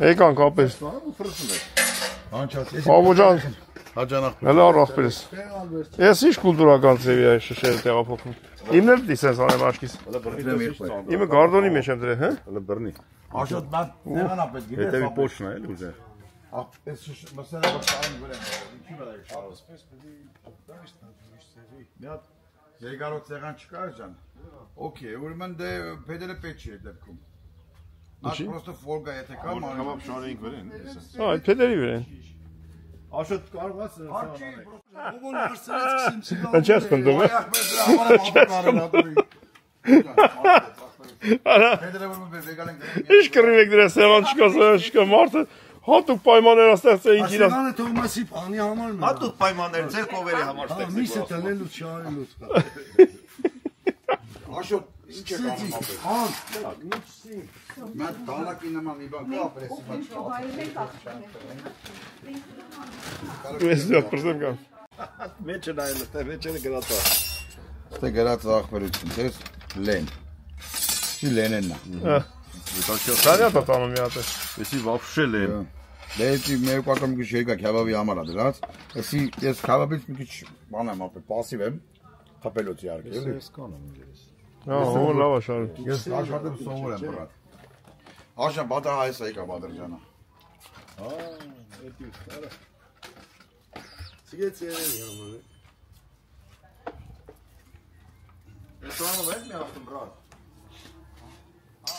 Եկանք ապես։ Աբոջան, հելա առախպերես։ Ես ինչ կուլտուրական ծևի այ շշերը տեղափոխում։ Իմն էլ դիսենց անեմ աշկիս։ Իմը գարդոնի մեջ եմ դրել, հա? Հələ բռնի։ Աշոտ բան նեղան ապետ գիտես։ Հետևի պոչն է, էլի ուզե։ Այս մսերը բացային վրան։ Ինչի՞ վրա է շարը։ Մի հատ երկարոտ ցեղան չկա ջան։ Okay, ուրեմն դե փեդերը պետք չի դեպքում։ Աշ պրոստը ֆոլգա եթե կա ման։ Կավապ շարեինք վրան, էսա։ Հա, այդ փեդերի վրան։ Աշոտ կարող ես սրանք։ Ողոն հարցրեց քսիմսի։ Ինչես կնդում է։ Արա։ Փեդերը որ վեգան են։ Ինչ կռիվ եք դրա սեղան չկա մարդը հատուկ պայմաններ ստեղծեին իրար։ Սեղանը թողմասի բանի համար։ Հատուկ պայմաններ ձեր կովերի համար ստեղծեք։ Միսը տելելու չարելուց։ Աշոտ ինչ է կանում ապե։ Հան, ինչի։ Մատ դալակի նման մի բան կա ապրեսիվ աչքի։ Ես դեռ պրսեմ կան։ Մեջը նայել, մեջը գրածա։ Ստե գրած ախբերություն, դες լեն։ Չի լենենն է։ Հա։ Սարյա տանում մի հատ է։ Էսի вообще լեն։ Դե մեր կողմը մի քիչ երկա քյաբաբի համար է դրած։ Էսի ես քյաբաբից մի քիչ բան եմ ապե, пассив եմ։ Խփելուց իհարկե, էլի։ Ես կանեմ ինձ։ Հա, հո լավ է շարու։ Ես աշխատեմ սովոր եմ բռատ։ Աշա բադա հայս եկա Բադրջանը։ Ա, էդի ստարա։ Ցիգեց երևի համար։ Ես անում եմ մի հատ բրատ։ Ա։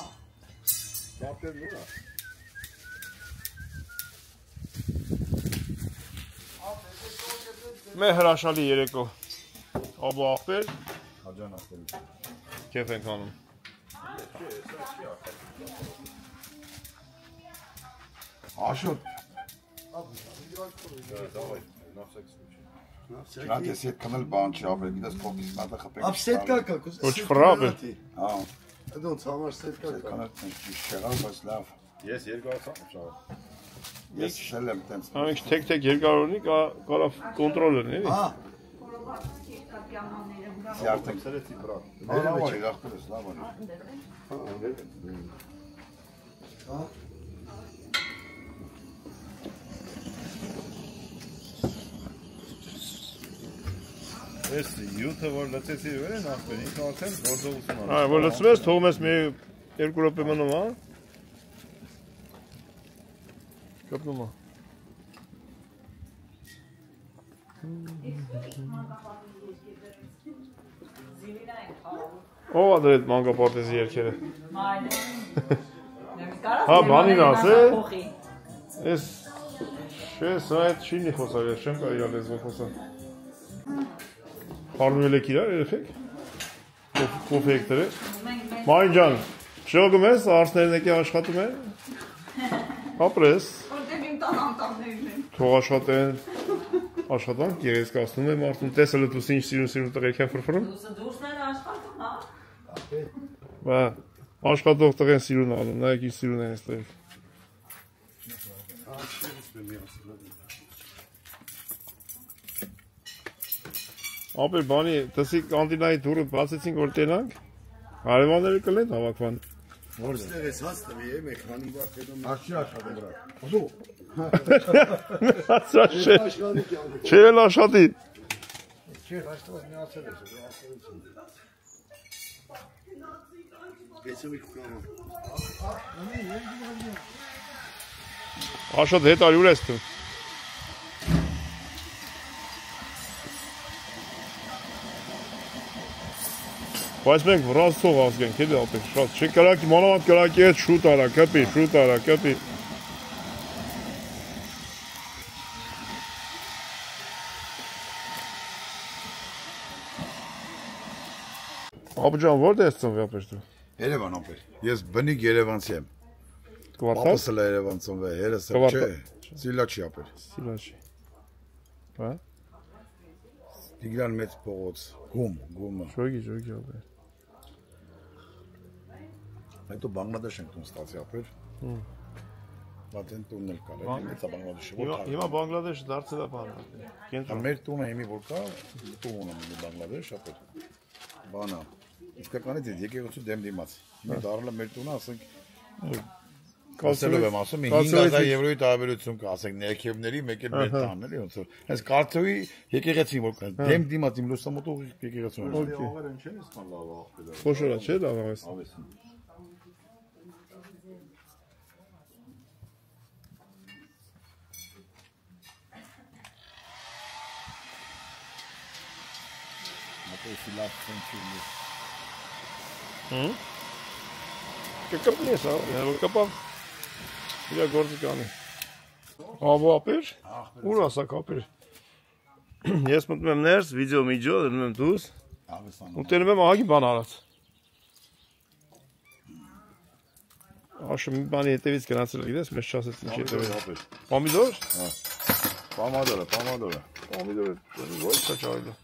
Դապտեր նորա։ Մեր հրաշալի երեկո։ Աբու ախպեր, Հաջան ասել։ քեֆ ենք անում։ Աշոտ։ Давай, на всякий случай. Չնայած ես հետ կնել բան չի ապրել, գիտես փոքրից մատը խփեք։ Ապսետկա կա, Ոչ ֆրաբը։ Հա, Դոնց համար սետկա կա։ կանալ ճիշտ չեղավ, բայց լավ։ Ես երկարացա շահ։ Ես շել եմ տենց։ Ամենք թեք երկարորնի կարա կոնտրոլերն էլի։ Հա, Զյարդեք։ Սերեցի բրատ։ Լավ է, ախպերս, լավ է։ հա։ Ես յութը որ լծեցի վեր են ախպեր, ինքը արդեն գործողություն անում։ Այ որ լցվես, թողում ես մի 2 րոպե մնում, հա։ Կապնում է։ Ո՞վ է դրել մանկապարտեզի երգերը։ Հա, բանին ասել։ Ես շես այդ շինի խոսալ, ես չեմ կարող իրար լեզվով խոսալ։ Խառնում եք իրար, երեխեք։ Կոֆե եք դրել։ Մայն ջան, շողում ես, արսներն եկի աշխատում են։ Ապրես։ Որտեղ իմ տան անտաններն են։ Թող աշխատեն։ Աշխատանք գեղեցկացնում եմ արդեն տեսել դու ինչ սիրուն տղերք են ֆրֆրում։ Դուրսները աշխատում, հա։ Բա աշխատող տղեն սիրուն անում, նայեք ինչ սիրուն են այստեղ։ Ապեր բանի, տեսի կանտինայի դուրը բացեցինք որ տենանք, հարևանները կլեն հավաքվան։ Որտեղ ես հաստավի է, մեկ քանի բար հետո Աշի աշխատում բրա։ Չէ էլ աշխատի։ Չէ, աշխատող միացել ես, աշխատություն։ Գեցում եք կամա։ Աշոտ հետ արի ուր ես դու։ Բայց մենք վրազ թող ազգենք, հետ ապեք, շատ չի կրակի, մանավանդ կրակի հետ շուտ արա, կպի, շուտ արա, կպի։ Աբջան, որտե ես ծնվի ապեր դու։ Երևան ապեր։ Ես բնիկ Երևանցի եմ։ Կվարտալ։ Պապս էլ Երևան ծնվել, երես էլ չէ։ Սիլաչի ապեր։ Սիլաչի։ Հա։ Տիգրան մեծ փողոց, գումը։ Ժոգի ապեր։ Հետո Բանգլադեշ ենք տուն ստացի ապեր։ Պատեն տունն էլ կար, մեծա Բանգլադեշը որ կար։ Հիմա Բանգլադեշը դարձել է բան։ Մեր տունը հիմի որ կա, տուն ունեմ Բանգլադեշ ապեր։ Բանա։ Իսկականից եկեղեցու դեմ դիմաց։ Հիմա դառնալ է մեր տունը, ասենք կասելով եմ ասում, 5000 եվրոյի տարբերություն կա, ասենք ներքևների, մեկ էլ մեր տանն էլի ոնց որ։ Հենց կարծոյի եկեղեցին որ կա, դեմ դիմաց իմ լուսամուտով եկեղեցուն։ Աղերը ինչ են իսկան լավ աղբերը։ Խոշորա չէ, լավ ավես։ Ավեսին։ Կկպնի ես, կպավ, իրա գործի կանի, աբո ապեր, ուր ասակ ապեր, ես մտնում եմ ներս, վիդեո միջո, դնում եմ դուս, ու տենում եմ աղագի բան արած, աշը մի բանի հետևից գնացել գիտես, մեզ չասեց ինչ հետևից, պամիդոր, պամիդորը, ոչ չաչարիլը,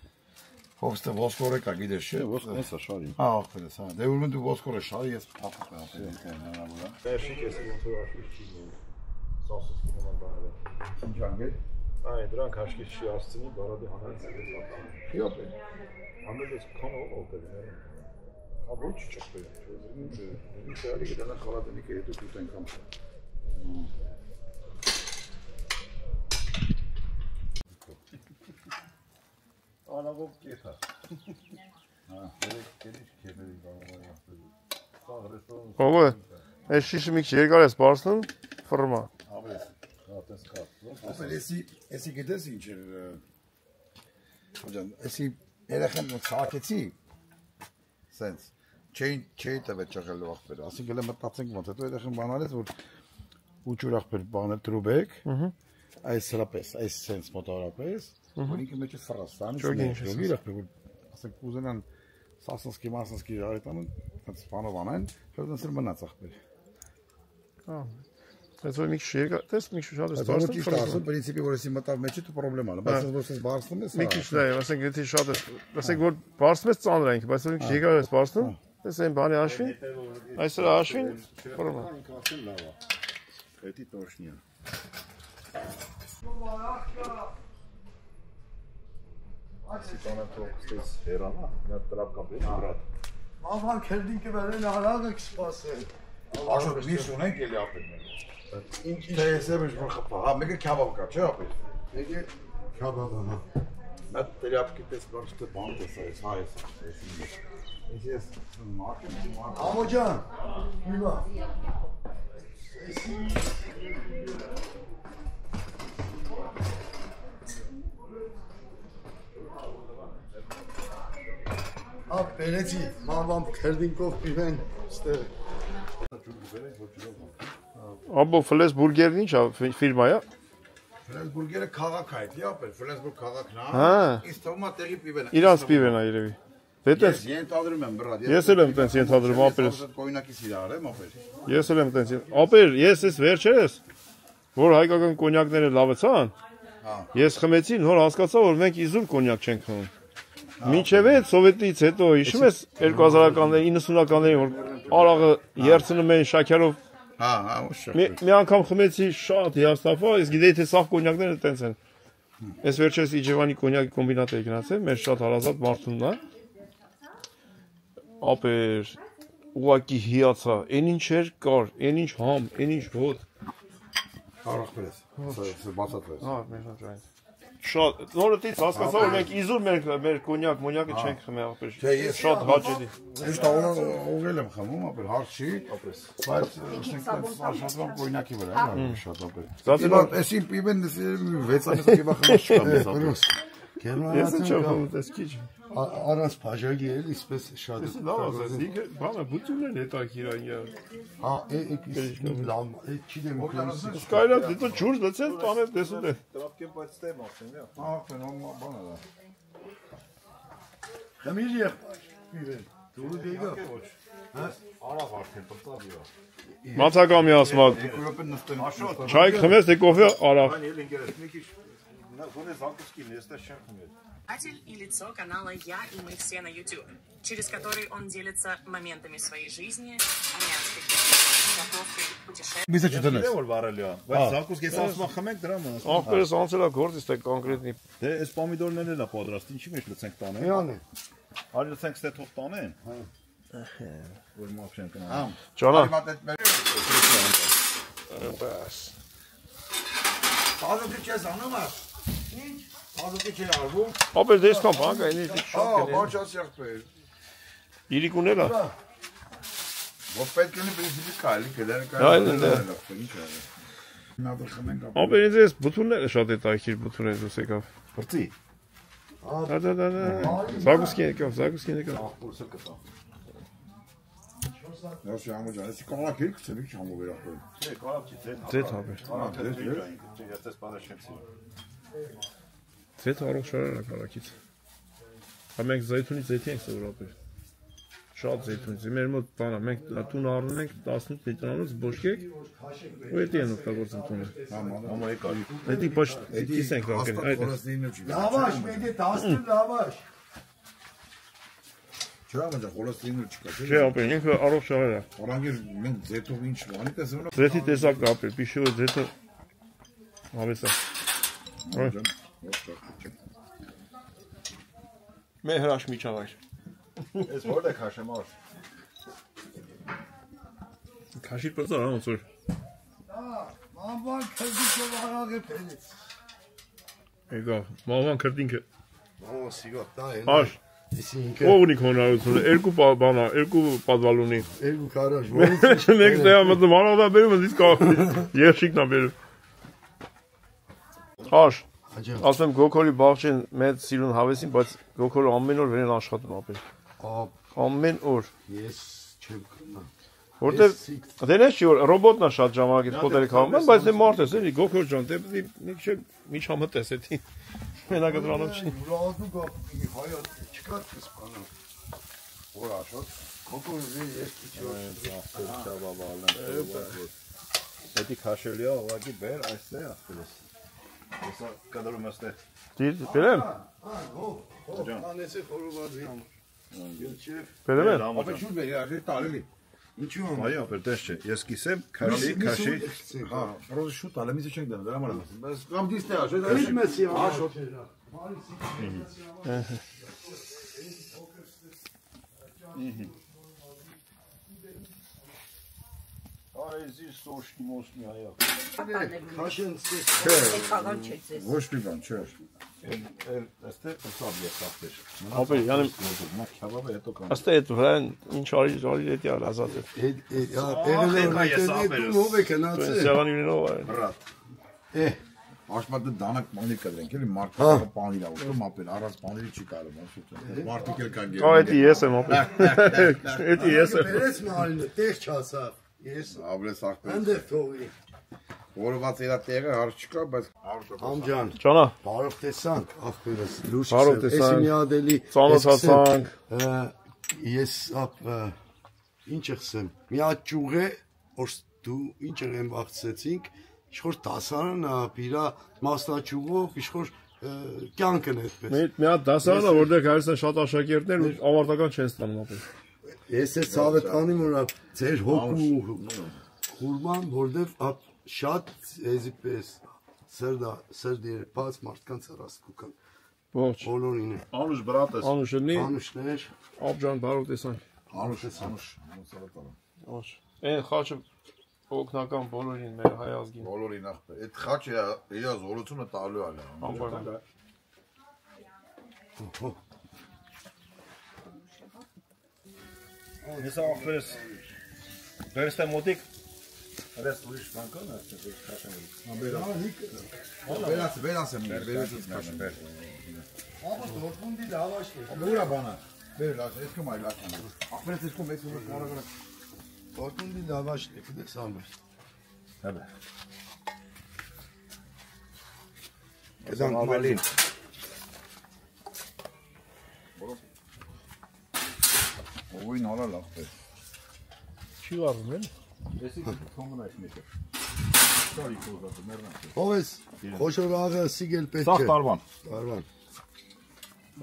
Հովստը ոսկորը կա, գիտես չէ, Ոսկորը է շարի։ ախպերս, հա, դե ուրեմն դու ոսկորը շարի, ես փախում եմ հնարավորը։ Վերջի կեսի ոնց որ աշխույժ չի գնում։ Սասուսկի նման բաները։ Ինչ անգել։ Այ դրանք հաշկի չի ասցնի, բարադի հանած է պատահ։ Իոպե։ Համելոց քան ողտել։ Հա ոչ չփել։ Ինչ էլի գտանա խալատենիկը հետո դուք այնքան։ Անագով կեթա։ Հա, դերեք քերների կարող ով է, այս շիշը մի քիչ երկար ես պարսնում, ֆռմա։ Ավես, հատես կապ։ Ապա էսի գիտես ինչ էր։ Ջան, էսի երախան ցակեցի։ Սենց չէի տվել ճղել ախպեր։ Ասենք էլ մտածենք ոնց հետո երախան բանալես որ ուճուր ախպեր բանը տրուբեք։ Այս հրապես, այս սենց մոտորապես։ Որ ինքը մեջ է Սարաստանի, ճոգի ախպեր որ ասենք ուզենան Սասնսկի մասնսկի ժարետանը հենց բանով անեն, հետո դրանց մնաց ախպեր։ Հա։ Այս որ մի քիչ երկար, տես մի քիչ շատ է Բայց ճիշտ ասում, պրինցիպի որ էսի մտավ մեջը դու պրոբլեմ ալը, բայց որ ես բարձնում ես։ Մի քիչ լավ, ասենք եթե շատ է, ասենք որ բարձում ես ծանր այնք, բայց որ մի քիչ երկար ես բարձնում, տես այն բանի հաշվին, այսօր հաշվին, ֆռմա։ Ինքնացին լավ է։ Հետի տոշնիա։ Սիտանը թողքստես հերանա, նա տրապ կապել վրատ։ Մաման քերդինքը վերեն հալաղը կսպասել։ Աշոտ միշտ ունենք էլի ապել։ Ինչ ես եմ որ խփա, հա մեկը քաբաբ կա, չէ՞ ապել։ Եկե քաբաբը հա։ Նա տերապկի պես կարծես բան տեսա, հա ես մարքեթինգ Ամոջան։ Իվա։ Հա, բերեցի, մաման քերդինքով պիվեն ստեղ։ Աբո Ֆլեսբուրգերն ինչ ֆիրմա է։ Ֆլեսբուրգերը քաղաք է, դի ապել, Ֆլեսբուրգ քաղաքն է։ Հա։ Իսկ թողումա տեղի պիվեն։ Իրանց պիվեն է երևի։ Դետես։ Ես ենթադրում եմ բրատ։ Ես էլ եմ տենց ենթադրում ապերս։ Կոյնակից իրար եմ ապել։ Ես էլ եմ տենց։ Ապեր, ես էս վերջերս որ հայկական կոնյակները լավացան։ Ես խմեցի, նոր հասկացա որ մենք իզուր կոնյակ չենք խմում։ Մինչև այդ սովետից հետո հիշում ես 2000-ականների 90-ականներին որ արաղը երցնում էին շաքարով։ Հա, ոչ։ Մի անգամ խմեցի շատ հիասթափա, իսկ գիտեի թե սաղ կոնյակները տենց են։ Այս վերջերս Իջևանի կոնյակի կոմբինատ էի գնացել, մեր շատ հարազատ մարդունն է։ Ապեր, ուղակի հիացա, այն ինչ էր կար, այն ինչ համ, այն ինչ հոտ։ Արախ պրես, բացատրես։ Հա, մեր հաջայն։ Շատ, նորից հասկացա որ մենք իզուր մեր կոնյակ, մոնյակը չենք խմել ապեր։ Շատ հաճելի։ Ես ուղղել եմ խմում, ապեր հարց չի, բայց աշխատում կոնյակի վրա, շատ ապեր։ Էսի պիվեն 6 ամիս պիվա խմած չկա։ Ես չեմ խմում, ես քիչ։ Առանց բաժակի էլ իսպես շատ։ Լավ ասես, ինքը բանը բուտյունն է տակիրանյա։ Հա, լավ, չգիտեմ ոնց։ Սկայլա դիտո ջուր լցել, տանել տեսուտ է։ Տրապկե բայց տեմ ասեմ, հա։ Ահա, բանը դա։ Խմիր եղբայր, պիվեն։ Դու դեգա։ Հա, արավ արդեն տպտավիա։ Մացակամի ասմա։ Եկորոպեն նստեն։ Չայ խմես դե կոֆե արավ։ Այն էլ ինքերս մի քիչ գոնե զանգուսկին, ես դա չեմ խմել։ И лицо канала «Я и мы все на YouTube», через который он делится моментами своей жизни, армянской готовкой, путешествий. Միսը չդնես։ Դե որ վարելի է, բայց զանգուսկ ես ասում խմենք դրա մաս։ Ախպերս անցել է գործից թե կոնկրետնի։ Դե այս պոմիդորներն էլ է պատրաստ, ինչի մեջ լցենք տանեն։ Միան է։ Արի լցենք ստե թող տանեն։ Որ մոփշեն կնա։ Ջանա։ Բաս։ Բազուկի չես անում ես։ Ինչ։ Բազուկի չի արվում։ Ապեր դեսքան բան կա, ինձ Հա, բաչած եղբեր։ Իրիկ ունել է։ Ո պետք է պրինցիպի կայլի գլեր Այլ ընդ։ ինչ է։ Նադր խմենք ապա։ Ապեր ինձ էս բութունները շատ է տայքիր բութունը դուս եկավ։ Բրծի։ Դա։ Զագուսկի եկավ։ Ախորսը կտա։ Ես համոջան, ես կարակ եք ցելիք համով վերախոյ։ Չէ, կարապչի Ձեթ ապեր։ ես դες բանաշենցի։ Ձեթ առող շարարա կարակից։ Հա մենք զայթունից զեթի ենք սովորապեր։ Շատ զեթունից։ Մեր մոտ բանա, մենք տուն առնում ենք 18 լիտրանոց բոշկեք ու էտի են օգտագործում տունը։ Համա եկա։ Էտի պաշտ կիս ենք ռակեն, այդ է։ Լավաշ, մեդի 10 լավաշ։ Չրա մջա խոլոստինը չկա, չէ՞։ Չէ, ապեր, ինքը առող շարարա։ Օրանգեր մենք ձետով ինչ բանի տեսնում։ Ձեթի տեսակ կա ապեր, պիշիվը ձեթը հավեսա։ Մեր հրաշ միջավայր։ Ես որտե քաշեմ ար։ Քաշիր պրծար ոնց որ։ Մաման քեզի չվարագ է փելից։ Եկա, մաման քրտինքը։ Մամա սիգար, դա է։ Աշ, Այսինքն ով ունի քոնարությունը, երկու բանա, երկու պատվալ ունի։ երկու քարաշ, Մեկ դե մտնում արողա բերում, իսկ երշիկն է բերում։ Աշ, ասեմ Գոքորի բաղջեն մեծ սիրուն հավեսին, բայց Գոքորը ամեն օր վրեն աշխատում ապեր։ Ամեն օր։ ես չեմ կնա։ Որտեվ դենես չի որ ռոբոտն է շատ ժամանակ այդ ֆոտոները քաղում, բայց դե մարդ ես էլի Գոքոր ջան, դե մի չէ միջամտես էդի։ Մենակը դրանով չի։ Ուրազու գապի հայոց չկա չես բանա։ Որ աշոտ, կոկորի ես Էդի քաշելի է, ուղղակի բեր, այստեղ է ասես։ Հեսա կդրում աստեղ։ Դիր, բերեմ։ Անեցի խորովածի համար։ Բերեմ են։ Ապա շուտ բերի, արժի տալելի։ Ինչու՞ եմ։ Այո, ապեր դες չէ։ Ես կիսեմ, քաշի։ Հա, ռոզը շուտ տալեմ, ինչ չենք դնում, դրա համար եմ ասում։ Բայց կամ դիստե աշոտ, Ինչ մեսի աշոտ։ Արեզի սոշկի մոսմի այա։ Քաշեն ցես։ ոչ մի բան, չէ։ Այստեղ հսավ ես ապեր։ Ապեր, յանը Նա քյաբաբը հետո կան։ աստե այդ վրան ինչ արի էդի ար ազատ է։ ով է կնացել։ Սեղանի ունենով է։ Բրատ։ Աշմատը դանակ մանի կդրենք, էլի մարդը պանիր ա ուտում ապել, առանց պանիրի չի կարում, ասում։ Մարդիկ էլ կան Կա էդի ես եմ ապեր։ Էդի ես եմ։ Բերեց մարինը, տեղ չասավ։ Ես Ավլես ախպեր։ այնտեղ թողի։ Որոված իրա տեղը հարց չկա, բայց Համջան, Ջանա, բարով տեսանք, ախպերս, լույս Բարով տեսանք, Էսի միադելի ծանոթացանք։ Ես ինչ ըսեմ, մի հատ ճյուղ է, որ դու ինչ եմ բացեցինք, իշխոր դասարանն է, իրա մասնաճյուղով, իշխոր կյանքն այդպես։ Մի հատ դասարան է, որտեղ հայրս են շատ աշակերտներ ու ավարտական չեն ստանում ապեր։ Ես է ցավետանի մորա ձեր հոգու խուրման, որտեղ շատ էզիպես սրդի բաց մարդկանց հրաստու կան։ Ողջ։ Բոլորին է։ Անուշ բրատես։ Անուշնի, Անուշներ, ապջան բարով տեսանք։ անուշ է անուշ։ Ողջ։ Այն խաչը օգնական բոլորին մեր հայ ազգին։ Բոլորին ախպեր։ Այդ խաչը իր զորությունը տալու է։ Անպայման։ Հեսա ապերս։ Վերստե մոտիկ։ Արես ուրիշ բան կան, այստեղ քաշեմ։ Վերաս եմ, վերեցից քաշեմ։ ապա Դորտմունդի լավաշն է։ Ուրա բանա։ Վեր լաս, ես կոմ այլ լացում։ Ախպերս ես կոմ մեծ ուր կարագարա։ Դորտմունդի լավաշն է, գիտես ամեր։ Հəbə։ Գտանք մալին։ Ովին հալա լախպեր։ Չի վարվում էլ։ Էսի կոմունայս մեկը։ Կարի կոզատը մեռնա։ Ով ես խոշոր աղը սիգել պետք Սաղ է։ տարվան։ Տարվան։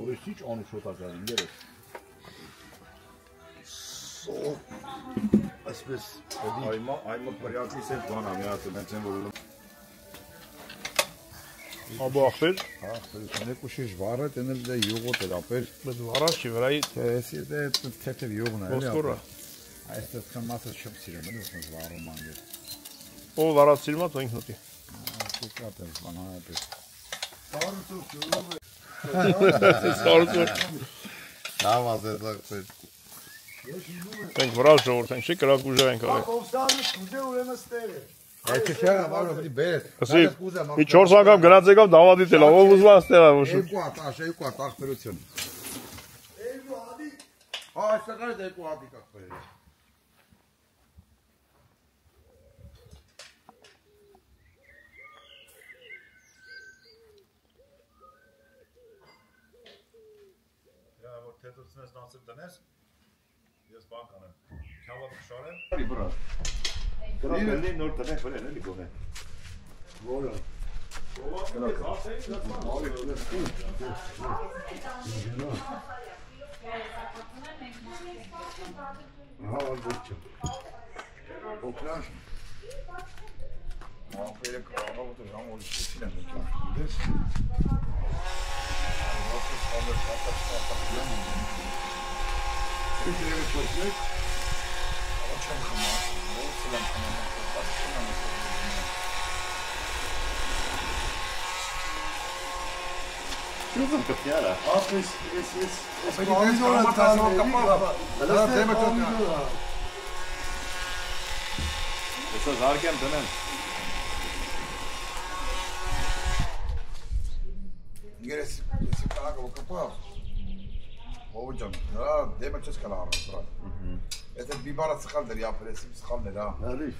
Ուրիշ ինչ անուշոտ աջարին գերես։ Այսպես Այմա պրյակիս էլ բան ամիացը մենցեն որ ուլում։ Աբո ախպեր։ Հա, երկու շիշ վառը տենել դե յուղոտ էր ապեր։ Բայց վառած չի վրայի Էսի դե թեթև յուղն է։ ոսկորը։ Այստեղ կան մասը չեմ սիրում, դու վառում անգել։ Ո վառած սիրում է ինքն ուտի։ Դուք ատես բանայպես։ Սարսուր։ Լավ ասես ախպեր։ Մենք վրալ ժողովուրդ ենք, չի կրակ ուժեր ենք արել։ Կովստանը ուժը ուրեմն ստեր է։ Եթե շեղը վարը պիտի բերես։ Ասի, մի 4 անգամ գնաց եկավ դավադի տելա, ով ուզում աստեղ է ոշ։ Երկու հատ ախպերություն։ Երկու հատիկ։ Հա, այստեղ է երկու հատիկ ախպեր։ Յա որ թեթուսնես նացել տնես։ Ես բան կանեմ։ Քավակ շարեմ։ Բարի բրա։ Գրապելի նոր տնեք վրեն էլի գոնե։ Որը։ Հա, ոչ։ Օկրան։ Ախպերը կարող է ժամ օլիսին եմ դες։ Ոսս խալը պատասխան։ Ինչ է փոխել։ Ոչեմ խմա։ Ոսս լամ խմա։ Չուզում կպյարա։ Ապես, ես պամիդորը տանող կապավ։ Դա դեմը ճոկա։ Եսա զարգեմ տնեմ։ Գերես կարակը կապավ։ Ո՞ջան, դա դեմը չես կլա առնա։ Եթե բիբարը սխալ դեր ապրես, սխալն էր, հա։ Հալիվ,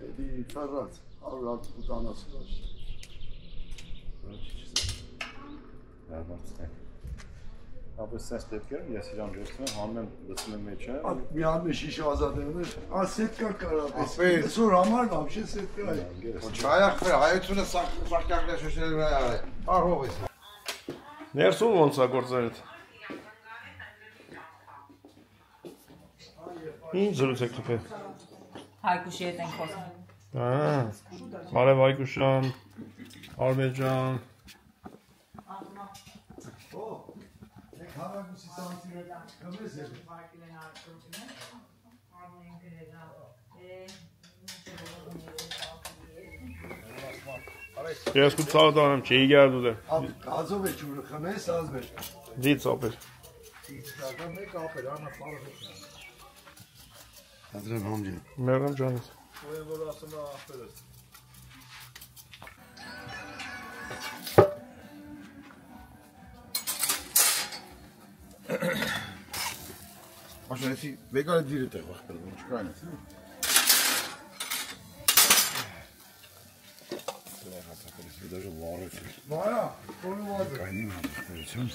էդի չարած, 180 Ապես սենց դեպքերում ես իրան վերցնում եմ, հանում եմ լցնում եմ մեջ եմ։ Մի հատ մի շիշ ազատելներ, սետկա կարապես, Ապեր։ այսօր համար վամշե սետկա է։ Ոչ հայախվեր, հայությունը սակյակներ շոշել վրա է։ Արհով ես։ Ներսում ոնց է գործել այդ։ Ինչ զրույց եք խփել։ Հայկուշի հետ ենք խոսում։ Բարև Հայկուշան, Արմեն ջան։ Հարագուսի սանտիրը կմես է։ Ես կու ցավը տանեմ, չի գարդու դե։ Ազով է ջուրը խմես, ազվեր։ Դից ապեր։ Դա մեկ ապեր, անա ֆարը։ Ադրեմ համջին։ Մերեմ ջանից։ Ուրեմն որ ասում է ախպերս։ Աշնեսի վեգանը դիրը տեղ վախտել, ոչ կայն ես։ Դաժե վարեց։ Վարա, կոնու վազը։ Կայնին հատկություն։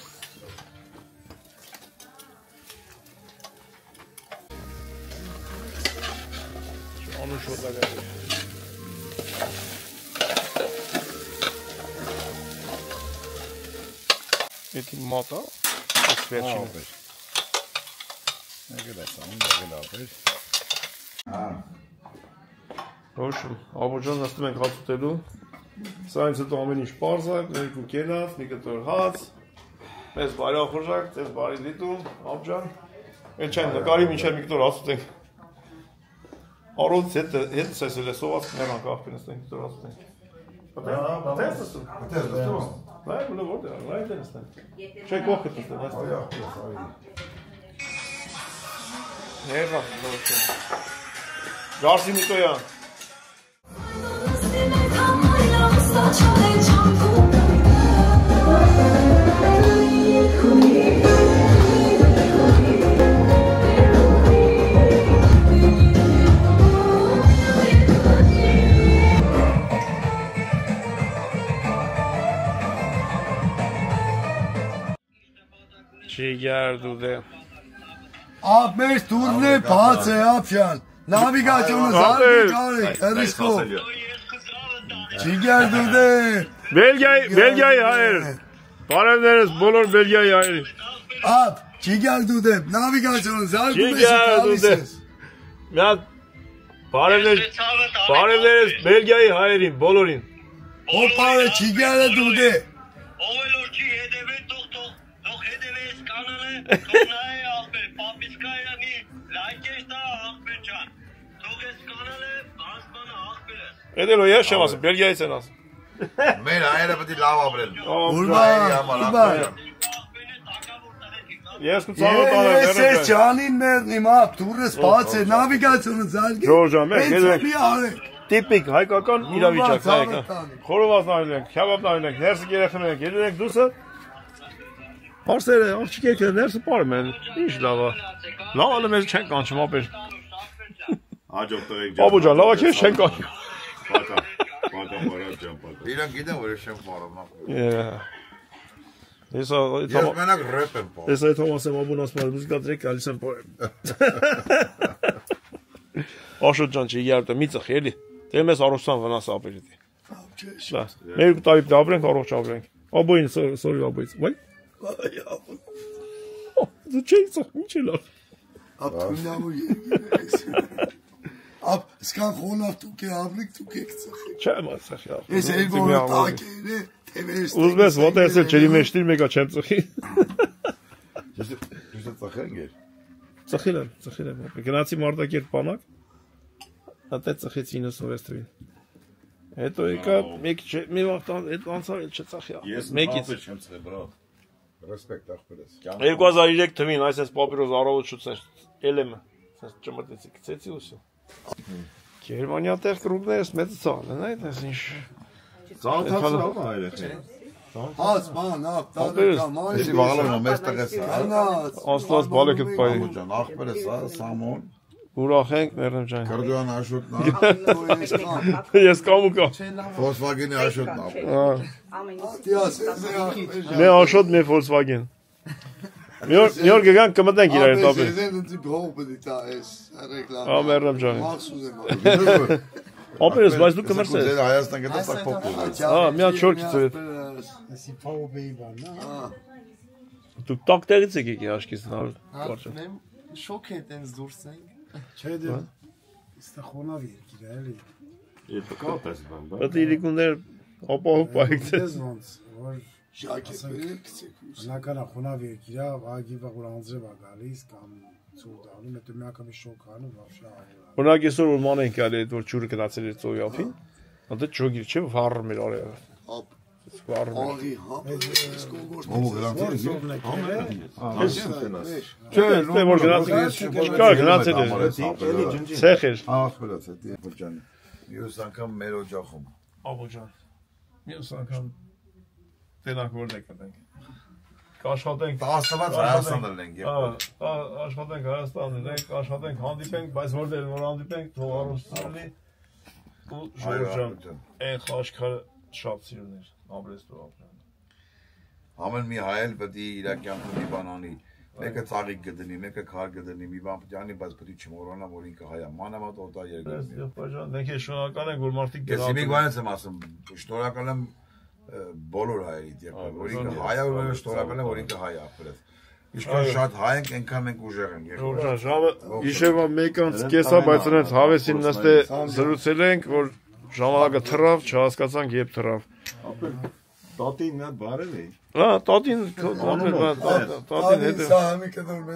Անու շոտակա։ Էդի մատա, ես վերջին։ Եկել ես անում, եկել ապեր։ Հա։ Ոչմ, աբոջան նստում ենք հաց ուտելու։ Սա ինձ հետո ամեն ինչ պարզ է, երկու կենավ, մի կտոր հաց, մեզ բարի ախորժակ, ձեզ բարի դիտում, աբջան։ Էլ չեն նկարի մինչև մի կտոր հաց ուտենք։ Արոց հետ սեսել է սոված կներանք աղպի նստենք կտոր հաց ուտենք։ Տես նստում։ Դες դու։ Լայ, մլը որդ է, լայ դե նստենք։ Չէ կողքը նստենք, այստեղ։ Ներվա, Գարսի Միտոյան։ Չի գարդու դե։ Ափ մեր տուրն է բաց է ապյան։ Նավիգացիոնը զարգ արեք, հրիսկով։ Չիգար դու դե։ Բելգիայի հայեր։ Բարևներս բոլոր Բելգիայի հայերի։ Ափ, չիգար դու դե, նավիգացիոնը զարգում ես գալիս ես։ Մի հատ բարևներս Բելգիայի հայերին, բոլորին։ Հոպարը չիգարը դուդե։ Ովելորջի հետևե թող հետևես կանալը թողնայ աղբեր պապիսկայանի լայքեստա աղբեր ջան թող ես կանալը բանսմանը աղբերս Էդելո ես չեմ ասում, Բելգիայից են ասում։ Մեր հայերը պետք է լավ ապրեն։ Ես կցավոտ անեմ, Ես ջանին մերն իմ ապ դուրս բաց է նավիգացիոնը զալգի։ Ժորժան, մենք գիտենք։ Տիպիկ հայկական իրավիճակ հայկական։ Խորովածն արել ենք, քյաբաբն արել ենք, ներսը երեխան ենք, ելել ենք դուսը։ Հարսերը, աղջիկները ներսը պարում են, ինչ լավ է։ Լավը մեզ չեն կանչում ապեր։ Հաջող տղեկ ջան։ Ապու ջան, լավա քեզ չեն կանչում։ Պակա բարակ ջան, պակա։ Իրենք գիտեն որ ես չեմ պարում։ Ես մենակ ռեփ եմ պարում։ Ես այդ Թոմասը մոբուն ասում եմ, մուզիկա դրեք, գալիս եմ պարում։ Աշոտ ջան, չի երբ մի ծխի էլի։ Դե մեզ առողջան վնաս ապերի դի։ Մեր տարիք դաբրենք, առողջ ապրենք։ Աբոին, sorry աբոից։ Վայ։ Դու չի ծխ, ինչ է լավ։ Ապ նամու ես։ Ապ սկան խոնավ դուք ավրիկ դուք եք ծխի։ Չեմ ծխի։ Ես երկու տակերը թևերս։ Ուզում ես ոտը էսել ջերի մեջ դիր մեկա չեմ ծխի։ Ես ծխենք էր։ Ծխել եմ։ Գնացի Մարտակերտ բանակ։ Հատե ծխեցի 96 թվին։ Հետո եկա մի վաղ այդ անցավ էլ չծախի։ Մեկից չեմ ծխել, բրո։ Ռեսպեկտ ախպերս։ 2003 թվին այսպես պապիրոս առավոտ շուտս ելեմ։ Սենց ճմրտեցի, գցեցի ուսը։ Գերմանիա տեղ կրուբներս մեծ ծալ են, այդպես ինչ։ Ծանոթացավ հայրեքին։ Հաց ման, ապ տալեկամ այ։ Ես վաղալում մեծ տղես։ Աստված բալեքդ բայ։ Ջան, ախպերս, սամոն։ Ուրախ ենք մերնեմ ջան։ Կրդուան աշոտն։ Ես կամ ու կամ։ Volkswagen-ի աշոտն։ Մե աշոտ մե Volkswagen։ Մի օր գան կմտնենք իրար հետ ապեր։ Մերնեմ ջան։ Ապերս, բայց դու կմրսես։ Հայաստան գտա սակ փոփոխ։ Մի հատ շորքից հետ։ Էսի փոփեի բան, հա։ Դու տակ տեղից եկեք աշկից նալ։ Շոկ է տենց դուրս ենք։ Չէ դե։ Իստա խոնավ երկիր է, էլի։ Եթե կապես բան, բա։ Դա իրիկուններ ապահով պայքցես։ Ոնց, որ բնակարա խոնավ երկիր է, վագիվա որ անձրև է գալիս կամ ծուր դառնում, հետո մի անգամ շոկ անում, вообще ավորա։ Օրինակ այսօր որ ման ենք գալի այդ որ ջուրը գնացել էր ծովի ափին, դա ջոգիր չէ վառում էր արևը։ Վառում։ Աղի, հա։ Ո՞վ գրանցել Չէ, դե որ գնացել կար գնացել էր։ Ցեխ էր։ ախպերս է, ջան։ Մյուս անգամ մեր օջախում։ Աբո ջան։ Մյուս անգամ տենակ որն եք կտենք։ Կաշխատենք Տասնված Հայաստանն ենք։ Աշխատենք Հայաստանն ենք, աշխատենք հանդիպենք, բայց որտեղ որ հանդիպենք, թող առողջությունի ու Ժորժան այն խաչքարը շատ սիրուն էր, ապրեստու ապրան։ Ամեն մի հայ էլ պետք է իր կյանքում մի բան անի։ Մեկը ծաղիկ գտնի, մեկը քար գտնի, մի բան պետք է անի, բայց պետք է չմոռանա, որ ինքը հայ է։ Մանավանդ օտար երկրում։ Եղբայրան, մենք շնորհակալ ենք, որ մարդիկ Ես մի բան եմ ասում, շնորհակալ եմ բոլոր հայերից, որ ինքը հայ է, որ շնորհակալ եմ, որ ինքը հայ է ապրել։ Ինչքան շատ հայ ենք, այնքան մենք ուժեղ ենք։ Ժորժան, ժամը իշևա 1:30 է, բայց այնց հավեսին նստե զրուցել ենք, որ ժամանակը թռավ, չհասկացանք երբ թռավ։ Տատին նա բարև է։ Հա, տատին հետ։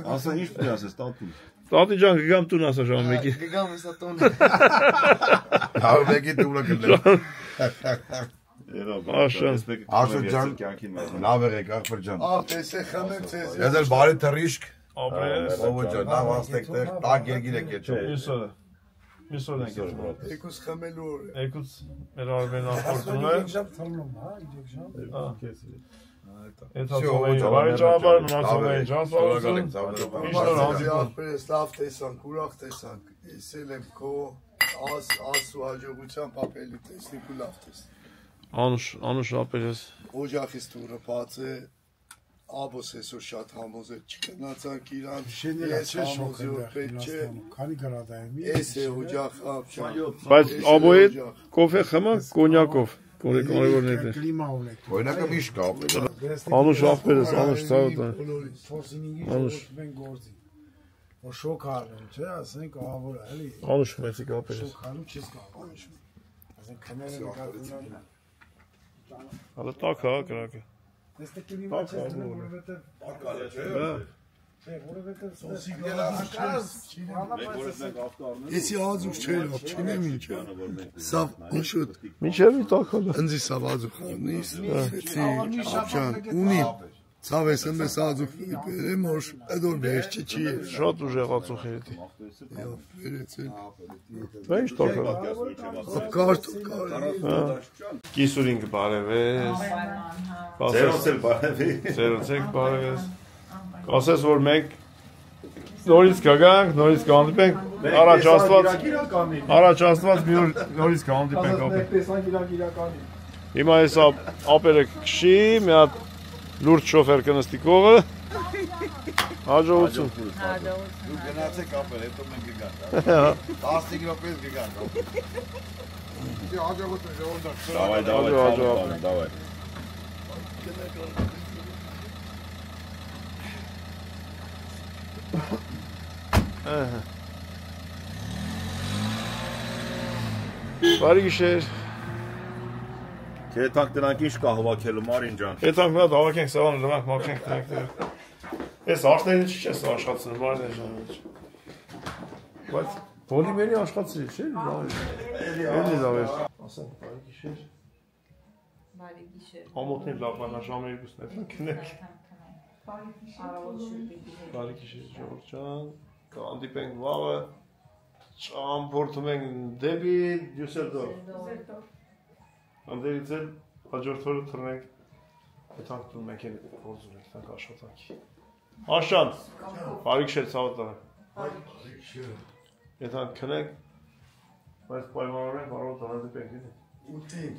Ասա ինչ պետք է ասես տատին։ Տատի ջան, գգամ տուն ասա ժամը 1-ի։ Գգամ հեսա տոն։ Հավ մեկի տունը գտնեմ։ Աշոտ ջան, լավ եղեք ախպեր ջան։ տեսե խմեմ ցեզ։ Ես էլ բարի թռիշկ։ Ապրես։ Ով ջան, լավ աստեք տեղ, տակ երկիր եք եչում։ Միսոր ենք եչում։ Եկուս խմելու օր։ Եկուց մեր արվեն ախորտում է։ Ժամ թռնում, հա, 3 ժամ։ Այդ հացողային բարի ճաբար, մնացողային ճանսողություն։ Ախպերս լավ տեսանք, ուրախ տեսանք։ Եսել եմ քո ասու հաջողության պապելի տեսնիկ ու լավ տեսնիկ։ Անուշ ապերես։ Օջախից դուրը բաց է, աբոս այսօր շատ համոզել չգնացանք իրան, ես համոզի որ պետք չէ, քանի գրադայմի։ ես է օջախ ապշան։ Բայց աբոյի կոֆե խմա կոնյակով, կարևորն է։ Կլիմա ունեք։ Օրինակը միշտ կա։ Անուշ ապերես, անուշ ցավոտ։ Ֆորսինինգի շոկեն գործի։ Որ շոկ արեն, չէ, ասենք ահավոր է, էլի։ Անուշ մեծիկ ապերես։ Շոկ անում չես կարող, անուշ։ Ասենք քները նկատում Հələ տակ հա կրակը։ Այստեղ կլինի ոչ է, որովհետև Ակալը չէ։ չէ, որովհետև Սոսի Եսի ազուկ չէ, չինեմ ինչ։ Սավ անշուտ Մինչև մի տակ հələ։ ընձի սավ ազուկ խառնիս, ապչան, ունի Սավ ես εμես ազուկ բերեմ, որ էդոր բերես չի է։ Շատ ուժեղ ածուխ երիտի։ Վերեցել։ Բա ինչ տակ հələ։ Կարտ, Կիսուրին կբարևես։ Ձերոց էլ բարևի։ Ձերոց էլ կբարևես։ Կասես որ մենք նորից կգանք, նորից կհանդիպենք, առաջ աստված մի օր նորից կհանդիպենք ապեր։ Հիմա ես ապերը կշի, մի հատ լուրջ շոֆեր կնստի կողը, հաջողություն։ Դու գնացեք ապեր, հետո մենք գգանք։ 15 րոպեից գգանք։ Հաջողություն ժողովուրդ։ Давай. Բարի գիշեր։ Կետանք դրանք ինչ կա հավաքելու Մարին ջան։ Կետանք մի հատ հավաքենք սավանը դրանք մաքրենք դրանք։ Ես աշտերին չի ես աշխատում Մարին ջան։ Բայց պոլիմերի աշխատցրի, չէ՞։ Էլի լավ է։ Ասենք բարի գիշեր։ Բարի գիշեր։ Ամոթներ լավ բանա ժամը 2-ն է քնեք։ Բարի գիշեր Ժողովուրդ ջան։ Կհանդիպենք վաղը։ Ճամփորդում ենք դեպի Դյուսելդորֆ։ Անդերից էլ հաջորդ օրը թռնենք այդանք տուն մենք են գործում ենք տանք աշխատանքի։ Աշան, բարի գիշեր ցավոտը։ Այդանք քնենք, բայց պայմանավորենք առողջ հանդիպենք գիտի։ Ուտին,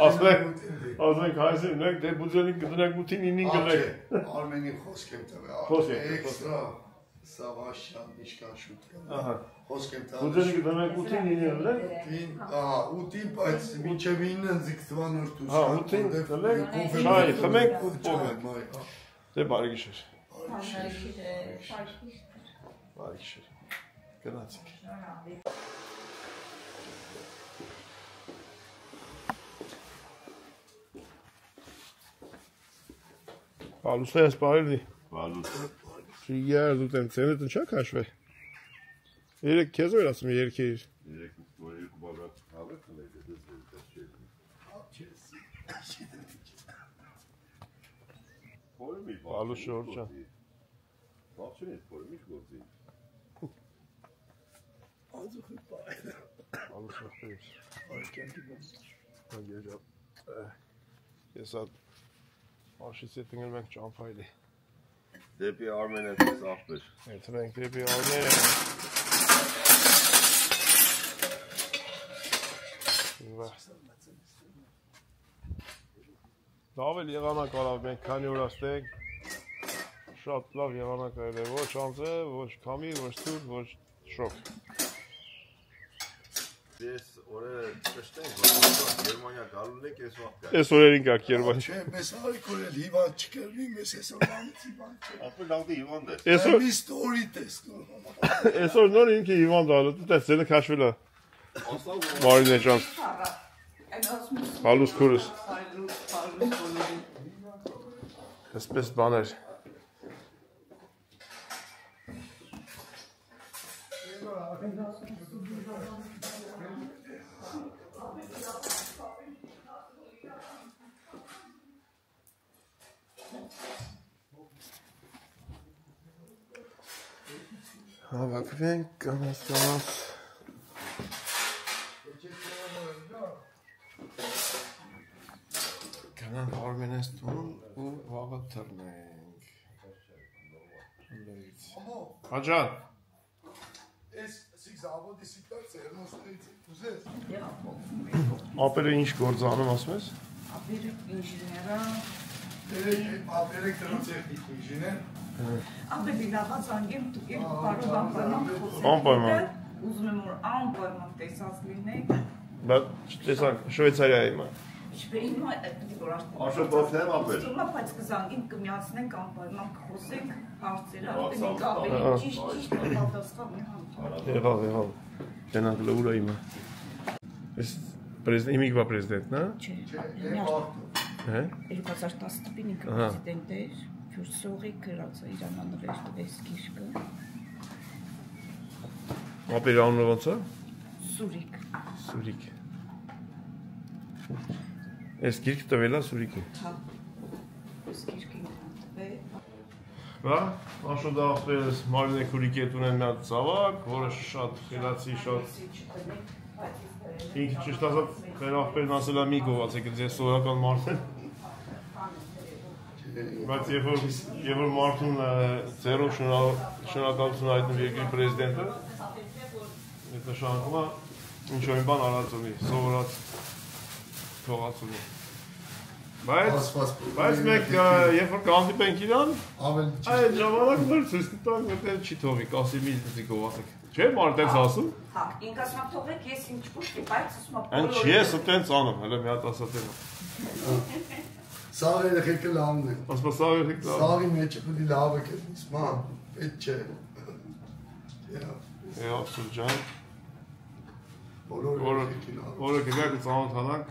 ասենք հայսին մենք դեպուզենին կդնենք 8-ին 9-ին գնենք։ Արմենի խոսք եմ տվել, էքստրա, սավաշան, իշկան շուտ կան։ Խոսք եմ տվել։ Բուզենին կդնենք 8-ին 9-ին գնենք։ Ուտին, բայց մինչև 9-ն զիքտվան ուրտուս։ 8-ին գնենք, շայ, խմենք ու պոմենք։ Դե բարի գիշեր։ Բարի գիշեր։ Գնացինք։ Բալուսը ես բարելի։ Բալուսը։ Շիգար դու տեմ ծենետ ընչա կաշվել։ Երեք քեզ որ ասում երկիր։ Երեք բավարար հավեք կլեք դες Պոլմի Բալուս շորջան։ Բավչին պոլմի գործի։ Ազուխի բայ։ Բալուս շորջ։ Ես ատ Աշից է տնգել մենք ճամփայլի։ Դեպի Արմենը սաղբեր։ Եթե մենք դեպի Արմեն։ Լավ էլ եղանակ արավ մենք քանի օր աստենք։ Շատ լավ եղանակ արել է, ոչ անձը, ոչ քամի, ոչ ցուրտ, ոչ շոկ։ Ես օրը ճշտենք, որ Գերմանիա գալու եք այս վաղ կա։ Այս օրերին կա Գերմանիա։ Չէ, մեզ արիքոր էլ հիվանդ չկրնի, մեզ այսօր բանից հիվանդ չէ։ Ապա լավ դի հիվանդ ես։ Մի ստորի տեսնում։ Այսօր նոր ինքը հիվանդ ալը, դու տեսել քաշվել է։ Մարինե ջան։ Բալուս քուրս։ Այսպես բաներ։ Հավաքվենք, կանաս։ Կանանք Արմենես տուն ու վաղը թռնենք։ Հաջան։ Ես սիք զավոդի սիտացիա երնոսներից ուզես։ Ապերը ինչ գործանում ասում ես։ Ապերը ինժեները։ Ապերեք տրոցերտիկ ինժեներ։ Ապերի լավաց անգեմ դուք երկու բարով անպայման խոսեք։ Անպայման։ Ուզում եմ որ անպայման տեսած լինեք։ Բայց տեսանք Շվեյցարիայի հիմա։ Հիմա պիտի որ Աշոտ բոխնեմ ապեր։ Ուսումա բայց կզանգին կմիացնենք անպայման կխոսենք հարցերը, Ահա, ապերի ճիշտ պատասխան մի համ։ Եղավ։ Տենանք լուրա հիմա։ Ես Իմիգվա պրեզիդենտն է։ Չէ։ 2010 թվականին ինքը պրեզիդենտ էր, Փյուրսողի գրած իրանանվեր տվեց գիրքը։ Ապերի անունը ոնց է։ Սուրիկ։ Այս գիրքը տվել է Սուրիկին։ Հա։ Այս գիրքին տվել։ Հա, Աշոտ ախպերս Մարինե Քուրիկի հետ ունեն մի հատ ծավակ, որը շատ խելացի, շատ ինքը ճիշտ ասած մեր ախպերն ասել է մի գովացեք, ձեզ սովորական մարդ են։ Բայց երբ որ մարդուն ձեռով շնորհակալություն հայտնում երկրի պրեզիդենտը, այդ նշանակում է ինչ-որ մի բան արած ունի, սովորած թողած ունի։ Բայց մենք երբ որ կհանդիպենք իրան, այդ ժամանակ մեր ցույց կտանք, որ չի թողի, կասի մի գովացեք։ Չէ՞, մարդ էս ասում։ Հա, ինք ասում եք թողեք, ես ինչ կուշտի, բայց ասում եք Այն չի ես այտենց անում, հələ մի հատ ասացել եմ։ Սաղ երեխեքը լավն են։ Ասպա սաղ երեխեք լավ։ Սաղի մեջը պետք է լավը կերնից, ման, պետ չէ։ Սուր ջան։ Բոլոր երեխեքին անում։ Որը գգակ ու ծանոթանանք,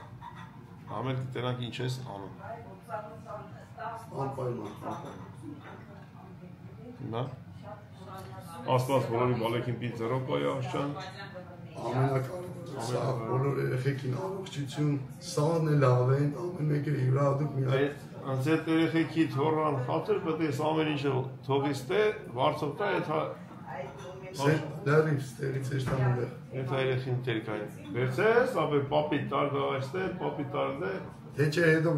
ամեն գիտենանք ինչ ես անում։ Անպայման։ Նա։ Աստված բոլորի բալեքին պիտ զերոպայի աշճան։ Ամենակարևորը սա բոլոր երեխեքին առողջություն, սաղն է լավ են, ամեն մեկը հյուրահատուկ մի հատ։ Անց այդ երեխեքի թորան խաթր պետք է ամեն ինչը թողից տե, վարձով տա, Լարիվ ստեղից էշտ ամունդեղ։ Այդ երեխին տերկային։ Վերցես, ապե պապի տարգա այստեղ, պապի տարգա։ Թե չէ հետո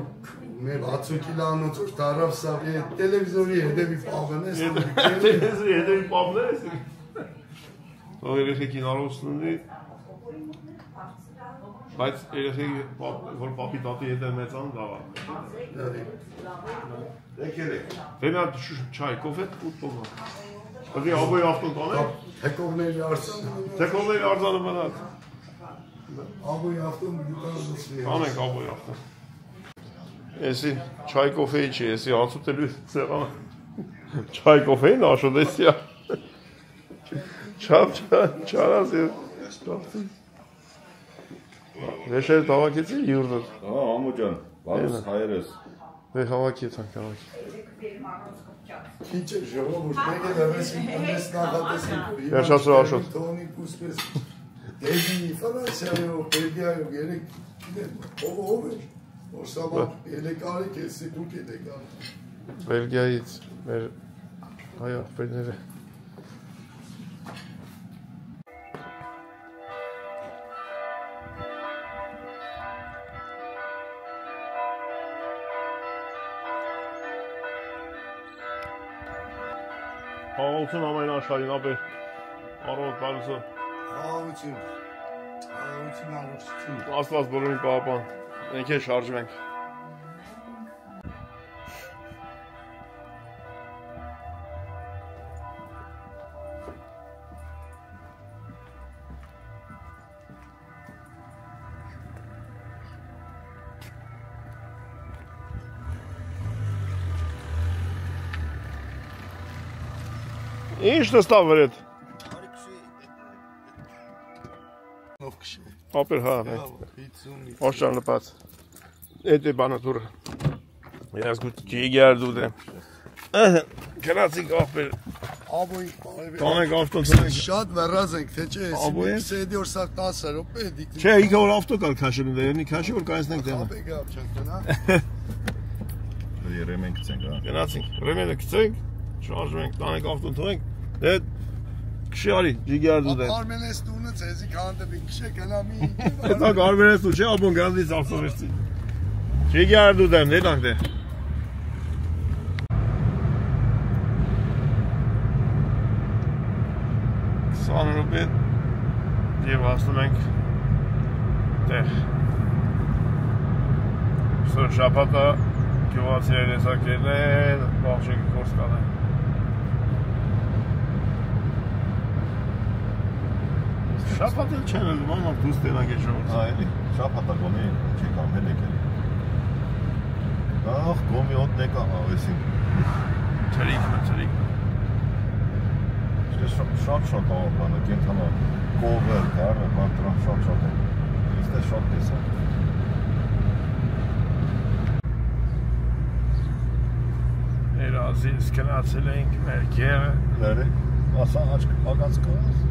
մեր 60 կիլոանոց որ տարավ սաղ տելևիզորի հետևի պաղն ես։ Տելևիզորի հետևի պաղն ես։ Թող երեխեքին առողջություն ունի։ Բայց երեխեքի որ պապի տատի հետ է մեծան լավ է։ Եկեք։ Վենա չայ, կոֆե ու տոմա։ Բդի աբոյ ավտոն տանեք։ Թեկողների արձանը մնաց։ Աբոյ ավտոն դուքանոցի։ Անենք աբոյ ավտոն։ Էսի չայ կոֆեի չի, էսի ացուտելու սեղանը։ Չայ կոֆեին աշոտեսիա։ Չարաս և Վեշեր տավակեցի յուրդոտ։ Ամու ջան, բալուս հայերես։ Վեխ հավաքի եթանք հավաքի։ Քիչ է ժողովուրդ, մեկ է լավեսին տնես նախատեսին։ Վերջացրու Աշոտ։ Տոնի կուսպես դեգի Ֆրանսիայով, Բելգիայով երեք ով էր։ Որ սաբա ելեկարի կեսի դուք ելեկարի։ Բելգիայից մեր հայ աղբերները։ Խաղաղություն ամեն աշխարհին ապեր առողջ բարուսը։ Խաղաղություն առողջություն։ Աստված բոլորին պահապան։ Մենք էլ շարժվենք։ Ինչ նստավ վրետ։ Ապեր հա, օշան լպած։ Էդ է բանը դուրը։ Ես գուտ ջիգար դուդեմ։ Կրացիկ ապեր։ Աբոյ Կանեք ավտոն ծնենք։ Շատ մեռած ենք, թե չէ, սեդի որ սա 10 րոպե դիք։ Չէ, ինքը որ ավտո կար քաշելու դեր, ինի քաշի որ կանցնենք դեմը։ Ապեգա չենք գնա։ Երեմեն գցենք, հա։ Գնացինք, ռեմենը գցենք, շարժվենք, տանենք ավտոն թողենք։ Դե քշի արի, ջիգար դուդեմ։ Արմենես տունը ցեզի քանդები քշե գնամի։ Դա կարմերես ու չէ, ապոն գանդից արսովեցի։ Ջիգար դուդեմ, դերանք դե։ Սանրոպե և հասնում ենք տեղ։ Սոր շապատը գյուղացիներ լեսակերն են, բաղջիկի կորս կանեն։ Շապատել չեն էլ մանալ դուս տենակ է ժողոց։ Այլի, շապատա գոմի չի կամ հել եկել։ Ախ, գոմի ոտ նեկա ավեսին։ Թրիկն է։ Շատ ավապանը, կենթանա կողեր, կարը, բան տրան շատ է։ Ես Այստեղ շատ տեսա։ Երազից գնացել էինք մեր գեղը։ Լերը, ասա աչք ագած կողս։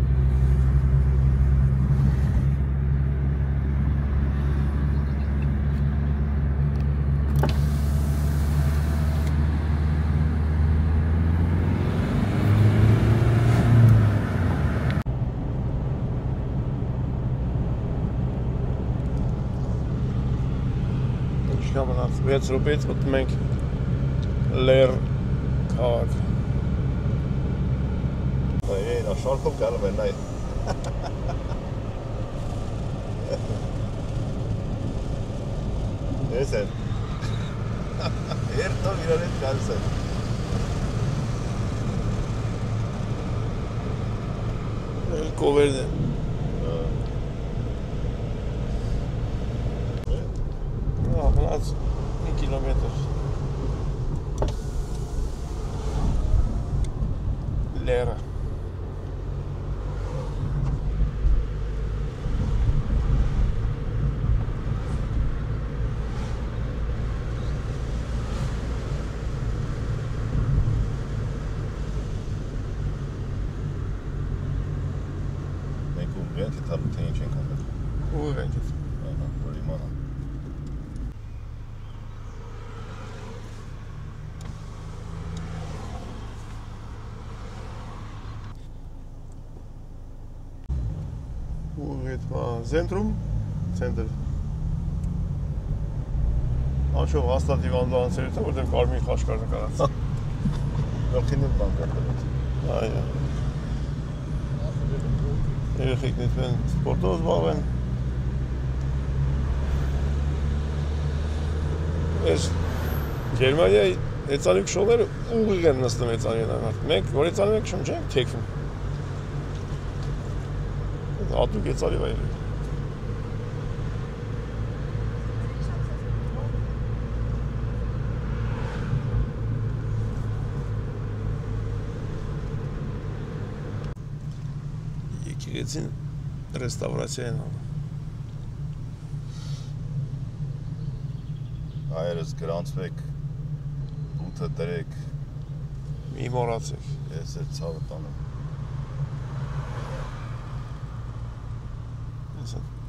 Մնաց 6 րոպեից մտնում ենք Լեր քաղաք։ Այ շարքով գալու են այ։ Էս է։ Երթով իրար հետ գալիս է։ Էլ կովերն է։ Մնաց 1 կիլոմետր Լերը։ Մենք ուղղ ենք թե ինչ ենք անում։ Ուղղ ենք։ Ահա, որ իմանա։ Centrum, center. Անշով հաստատ հիվանդանոցերից է, որտեղ կարմիր խաշկար նկարած։ Գլխին էլ բան կա դրանց։ Այո։ Երեխեքն են սպորտով զբաղվեն։ Այս Գերմանիայի հեծանիք շողերը ուղիղ են նստում հեծանիան։ Մենք որ հեծանում ենք շում չենք թեքվում։ Ատուկ հեծանի վայր է։ Եկեղեցին ռեստավրացիա են անում։ Այերս գրանցվեք, բութը դրեք, մի մոռացեք։ ես էլ ցավը տանեմ։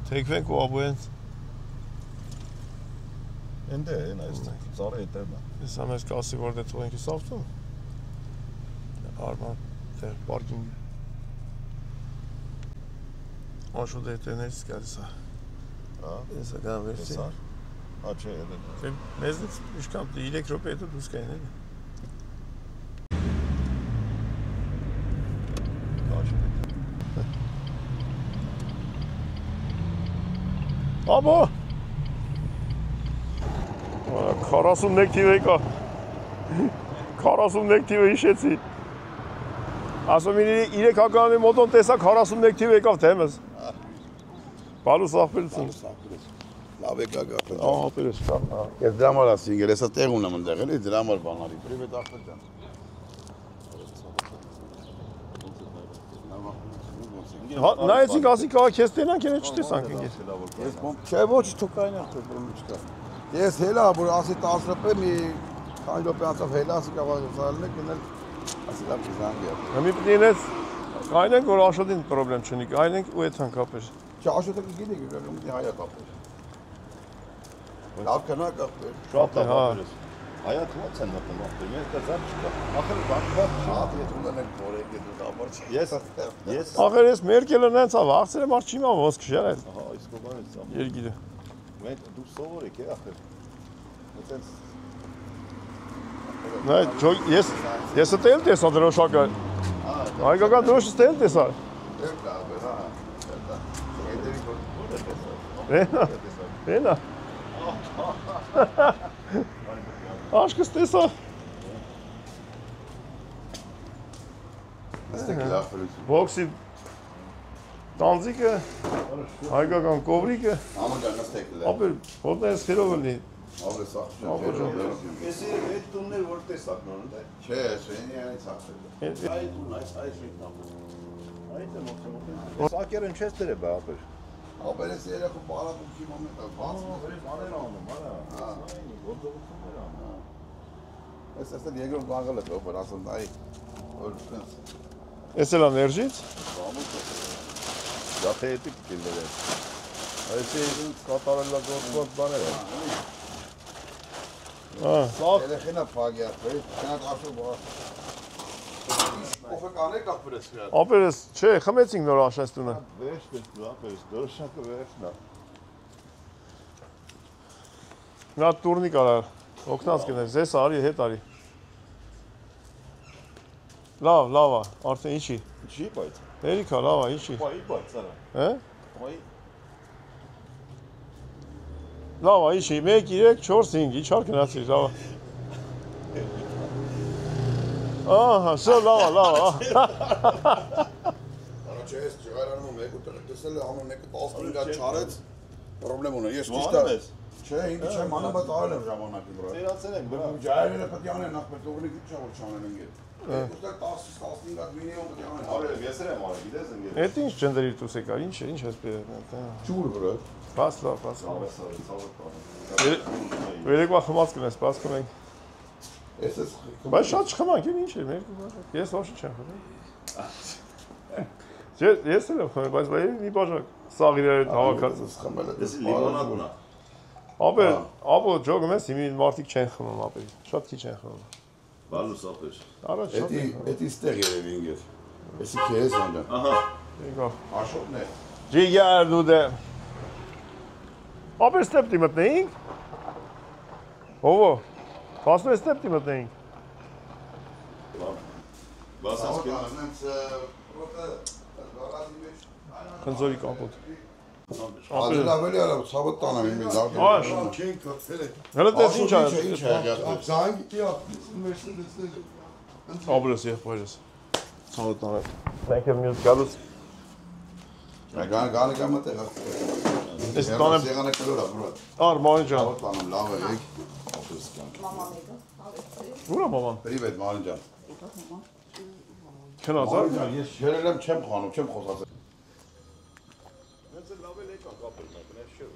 Թեքվենք ու աբոյենք։ Ընդ է, այն այստեղ, ծառը հետևն է։ Ես ամես կասի, որ դե թողենք ես ավտում։ Արման, դեր պարկինգ։ Անշու դետերներից գալիս է։ Ես ագան վերսի։ Հա չէ, էլ է։ Մեզնից իշքան 3 րոպե հետո դուրս կային էլի։ Աբո 41 թիվ եկա 41 թիվը հիշեցի ասում ինի 3 հականի մոտոն տեսա 41 թիվ եկավ թեմս բալուս աղպերություն լավ եկա գապել աղպերս ես դրա համար ասին գել հեսա տեղ ունեմ ընդեղ էլի դրա համար բանարի պրիվետ աղպերյան նայեցինք ասի կաղաք ես տենանք ենը չտեսանք ընգեր չէ ոչ թուկային է չկա ես հելա որ ասի 10 րոպե մի քանի րոպե անցավ հելա ասի կարող զալն է գնել ասի լավ զանգ է Մի պետք է ինձ կայնենք որ Աշոտին պրոբլեմ չունի կայնենք ու այդքան կապեր չէ Աշոտը գիտեք գիտի հայա կապեր լավ կնա կապեր շատ լավ ապերես Հայա թված են մտնում ապեր մենք կզար չկա ախր բանկա շատ ես ունենենք նորեկ է դու ապար չի ես ախր ես Մերկելը նենց ավ աղցերը մարդ չի մա ոսկ շել ահա իսկ բանից երգիրը մենք դու սովոր եք ախր այդպես Նայ ես տել տեսա դրոշակը հայկական դրոշը տել տեսա Էնա Աշկս տեսա Բոքսի տանձիկը հայկական կովրիկը ապեր ոտն ես խերով լի Ես այդ տուններ որ տեսակ նորն է չէ շենի այն ցածել այդ տուն այս շենքն այդ է մոտ Սակերն չես դրե բա ապեր Ապերես երեխու բարակուքի մոմենտ է, բաց Աներ անում, արա։ Գործողություններ անում։ Ես այստեղ երկրորդ գանգել է օպեր, ասում նայի, որ տենց։ Էս էլ ներժից։ Դա թե էտիկ կիլներ է։ Այսի կատարելա գործված բաներ է։ Երեխենա փագյա, քնած ասում բա։ Օֆը կանե կապրես վրա։ Ապերես, չէ, խմեցինք նոր աշեստունը։ Վերջ դες ապերես, դորշակը վերջնա։ Նա տուրնի կարա, օգնած գնես, ես արի, հետ արի։ Լավ, լավ է, արդեն ինչի։ Ինչի բայց։ Երիքա, լավ է, ինչի։ Պայի բայց արա։ Հե։ Պայի։ Լավ է, ինչի, 1, 3, 4, 5, իչար գնացիր, լավ է։ Ահա, շո լավ է, լավ է։ Արա չէ, ես ջղարանում եկու տեղ տեսել է անում մեկը 15 չարեց, պրոբլեմ ունի, ես ճիշտ է։ Չէ, ինձ չեմ անում, բայց արել եմ ժամանակի վրա։ Ծերացել ենք վրա։ Ջայրերը պետք է անեն նախ պետք ուղնի քիչ որ չանեն ընկել։ Ուստեղ 10-15 հատ մինիմում պետք է անեն։ Արել ես եմ արել, գիտես ընկել։ Էդ ինչ ջնդերի դուս եկար, ինչ է, ինչ ես բերել։ Ջուր վրա։ Բաս լավ, բաս։ Ցավը։ Երեկվա խմած կնես, բաս կմենք։ Ես Բայց շատ չխմանք, ինչ է, երկու բաժակ։ Ես ոչ չեմ խմել։ Ես էլ եմ խմել, բայց մի բաժակ սաղիրեր հավաքած։ խմել եմ։ Ես լիմոնադն է։ Ապո ջոգում ես, հիմի մարդիկ չեն խմում ապերի, շատ քիչ են խմում։ Բալուս ապեր։ Առաջ շատ են խմում։ Էդի ստեղ երևի ինգեր։ Էսի քեզ անդան։ Ահա։ Եկավ։ Աշոտն է։ Ջիգար դուդե։ Ապեր ստեպտի մտնեինք։ Ովո։ Pastor ստեպտի մտնեինք։ Բաս ասկե։ Խնձորի կապոտ։ Ադել ավելի արա ցավը տանեմ իմ լավ։ Աշ։ Չեն կացել է։ Հələ դες ինչ է։ Ինչ է եղել։ Զանգի Mercedes-ը։ Ապրես եղբայրս։ Ցավտանը։ Մենք եմ մյուս գալուց։ Գանը կամա տեղ։ Ես տանեմ։ Սեղանը կլորա, բրո։ Մարին ջան։ Տանեմ լավ է եք։ Ապրես կան։ Ուր է մաման։ Պրիվետ Մարին ջան։ Քնած է։ Ես երել եմ չեմ խանում, չեմ խոսացել։ Ես լավ էլ եկա կապել մեկն է շո։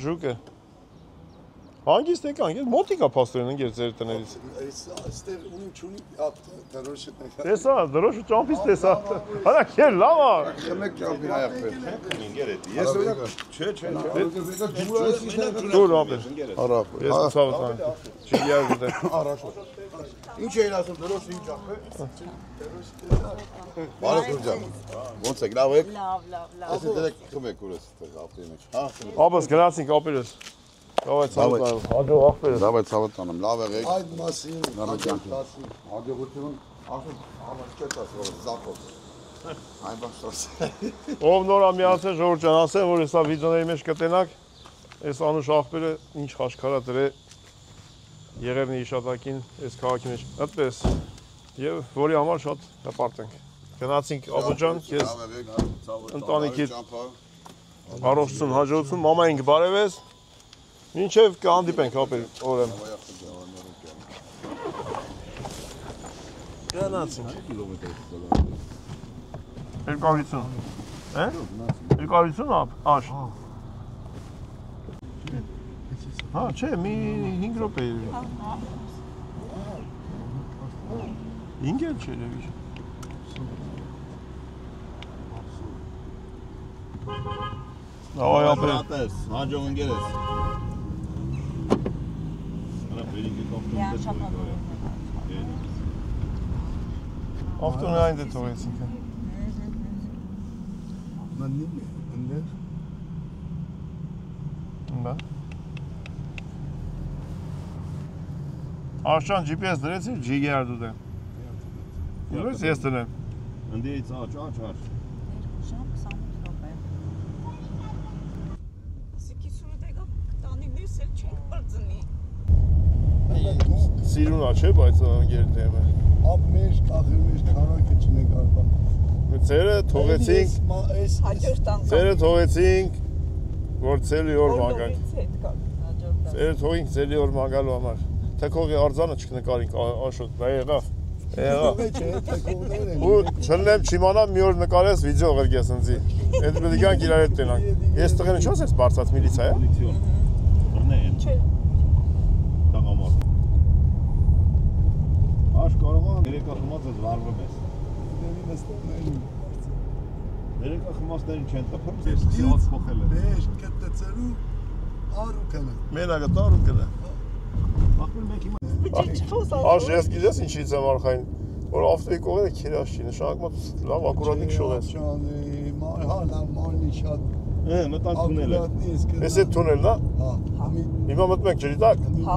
Ժուկը։ Հանգիստ եկանք, ես մոտիկ է փաստորեն ընկեր ձեր տներից։ Այստեղ ունիմ չունի դրոշը տեղ։ Տեսա, դրոշը ճամփից տեսա։ Հələ քեր լավ է։ Խմեք ճամփին այախվել։ Ինգեր էդի։ Ես օրինակ չէ։ Դուր ապեր։ Արա։ Ես ցավտան։ Ջիգար դուդե։ Ինչ էին ասում դրոշը ինչ ախպե։ Բարև ջան։ Ոնց եք, լավ եք։ Լավ։ Ես դեք խմեք ուրես տեղ ապրի մեջ։ Հա։ Ապս գնացինք ապերս։ Լավ է ցավտան։ Հաջող ախպերս։ Լավ է ցավը տանեմ, լավ եղեք։ Այդ մասին Հաջողություն, ասում, ամաչկետ ասում, զապոս։ Այն բաշտոս։ Ով նորա միացել Ժորժ ջան, ասեն որ հեսա վիդեոների մեջ կտենակ, այս անուշ ախպերը ինչ խաչքարա դրե Եղևնի իշատակին այս քաղաքի մեջ։ Այդպես եւ որի համար շատ հպարտ ենք։ Գնացինք Աբուջան, ես ընտանիքից առողջություն, հաջողություն, մամային կբարևես։ Մինչև կհանդիպենք ապեր օրը։ Գնացինք։ 250։ Հե? 250 աշ։ Հա, չէ, մի 5 րոպե։ 5 էլ չէ, լեվի։ Ավայ ապեր։ Հաջող ընկեր ես։ Արա բերինգի կոմպլեքս։ Ավտոն այն դե թողեցինք։ Մաննի ընդ Դա։ Աշան GPS դրեցի ջիգար դուդե։ Ուրես ես դնեմ։ Ընդից աճ։ 2 ժամ 28 րոպե։ Սիկի սուրդեգա տանիներս էլ չենք բրծնի։ Սիրուն է, չէ, բայց անգեր դեմը։ Ապ մեր կախր մեր քարակը չնենք արբա։ Ծերը թողեցինք, Հաջորդ անգամ։ ծերը թողեցինք, որ ծելի օր մագանք։ հետ կա հաջորդ անգամ։ Ծերը թողինք ծելի օր մագալու համար։ Թքողի արձանը չկնկարինք աշոտ, դա եղավ։ Եղավ։ Չէ, թեկողներ են։ Ու չնեմ չիմանամ մի օր նկարես վիդեո ղրգես ընձի։ Այդ պետք է գանք իրար հետ տենանք։ Ես տղեն ինչ ասես բարձած միլիցիա է։ Չէ։ Տղամարդ։ Աշ կարող է երեկա խմածը վարվում ես։ Երեկա խմածներին չեն տպում, սիոց փոխել է։ Բեր կտծելու արուկանը։ Մենագը տարուկը։ Ախր մեկ հիմա։ Աշ ես գիտես ինչից եմ արխային, որ ավտոյի կողերը քերաշ չի, նշանակում լավ ակուրատնիկ շողես։ Հա, լավ մարմին շատ։ Մտանք թունել է։ Էս է թունելն է։ Հա։ Հիմա մտնում եք ջրի տակ։ Հա։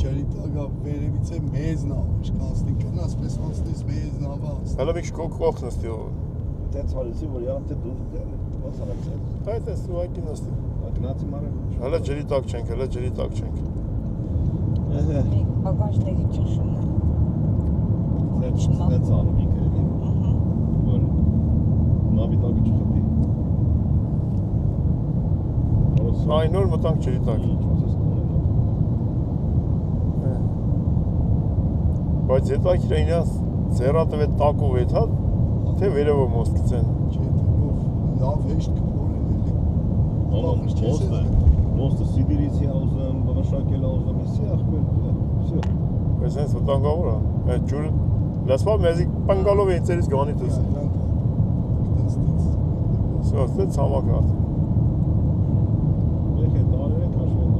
Ջրի տակը վերևից է մեզ նավիշ կանցնի կնաս պես ոնցնից մեզ նավաս։ Հələ մի քիչ կողք նստի ով։ Դե ցալեցի որ յան թե դու դեր։ Ոնց արեցի։ Այդ էս ու այդի նստի։ Ակնացի մարը։ Հələ ջրի տակ չենք, հələ ջրի տակ չենք։ Ագանջների ճնշումն է։ Դեց անում ինքը էլի։ Որ նավի տակը չխփի։ Այն նոր մտանք ջրի տակ։ Բայց այդ ակիրա ինձ ձեռատվե տակով է թա թե վերևը մոստ գցեն։ Չէ, լավ հեշտ կփորեն էլի։ Մոստը Սիբիրիցի ուզում, բնաշակել ուզում, իսի ախպեր, всё։ Բայց հենց վտանգավոր է։ Այդ ջուրը լասվա մեզի պանգալով է ինձերից գանի տես։ Всё, դե ցամաք արդեն։ Եկե տարերը քաշվել։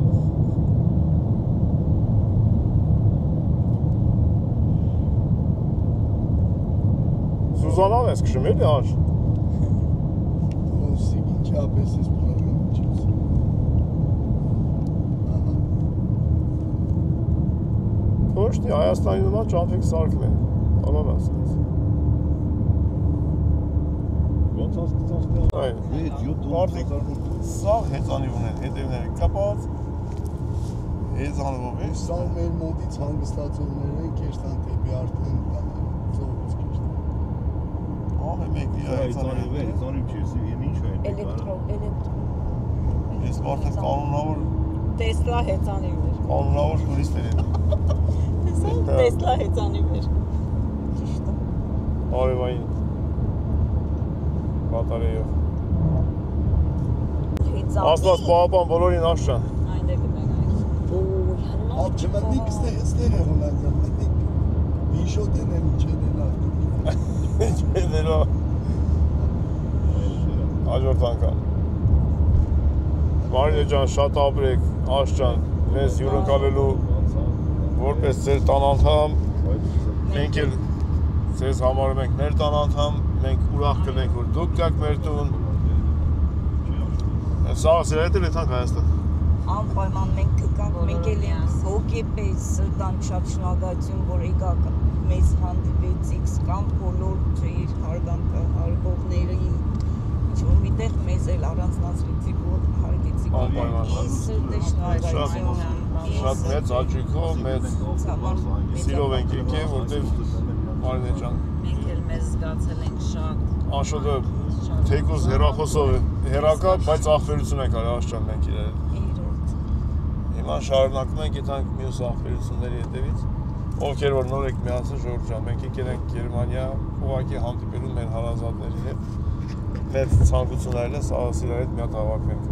Սուզանավ ես քշում էլի աշ։ Ոսի ինչապես էս բռնում չես։ Ահա։ Ոչ թե Հայաստանի նման ճամփեք սարքն է։ Ալան ասած։ Ոնց ասած դե։ Այն 6-7 սա հեծանի ունեն, հետևները կապած։ Հեծանով է։ Սա մեր մոտից հանգստացողներ են Կեշտան դեպի արդեն ծովից Կեշտան։ Ահա մեկ հեծանի վեր, հեծանի չի, ինչ է։ Էլեկտրո։ Ես արդեն կանոնավոր Տեսլա հեծանի վեր։ կանոնավոր տուրիստներ են։ Տեսլա հեծանի վեր։ Ճիշտ է։ Արևային բատարեյով։ Աստված պահապան բոլորին աշճան։ Այն դե գնանք։ Ալ չմտնիկ ստեղ է Հոլանդիան, մտնիկ Բիշոտեն են չդենալ։ Չդենա։ Հաջորդ անգամ։ Մարինե ջան, շատ ապրեք, աշճան, մեզ հյուրընկալելու որպես ձեր տան անդամ, մենք էլ ձեզ համարում ենք մեր տան անդամ, մենք ուրախ կլենք, որ դուք գաք մեր տուն։ Սա սիրայդ էլ եթանք Հայաստան։ Անպայման մենք կգանք, մենք էլ հոգեպես սրտան շատ շնորհակալություն, որ եկաք մեզ հանդիպեցիք, կամ բոլոր ձեր հարգողների ինչ-որ միտեղ մեզ էլ առանձնացրեցիք, որ հարգեցիք։ Ինձ սրտե շնորհակալություն։ Շատ մեծ աճիկով, մեծ սիրով ենք եկել, որտեղ Մարինե ջան։ Մենք էլ մեզ զգացել ենք շատ։ Աշոտը թեկուզ հեռախոսով հեռակա, բայց ախպերություն ենք արել աշճան մենք իրար։ Հիմա շարունակում ենք եթանք մյուս ախպերությունների հետևից, ովքեր որ նոր եք միացել Ժորժ ջան, մենք եկել ենք Գերմանիա, ուղղակի հանդիպելու մեր հարազատների հետ, մեր ցանկություններն է սիրար հետ միատ հավաքվենք։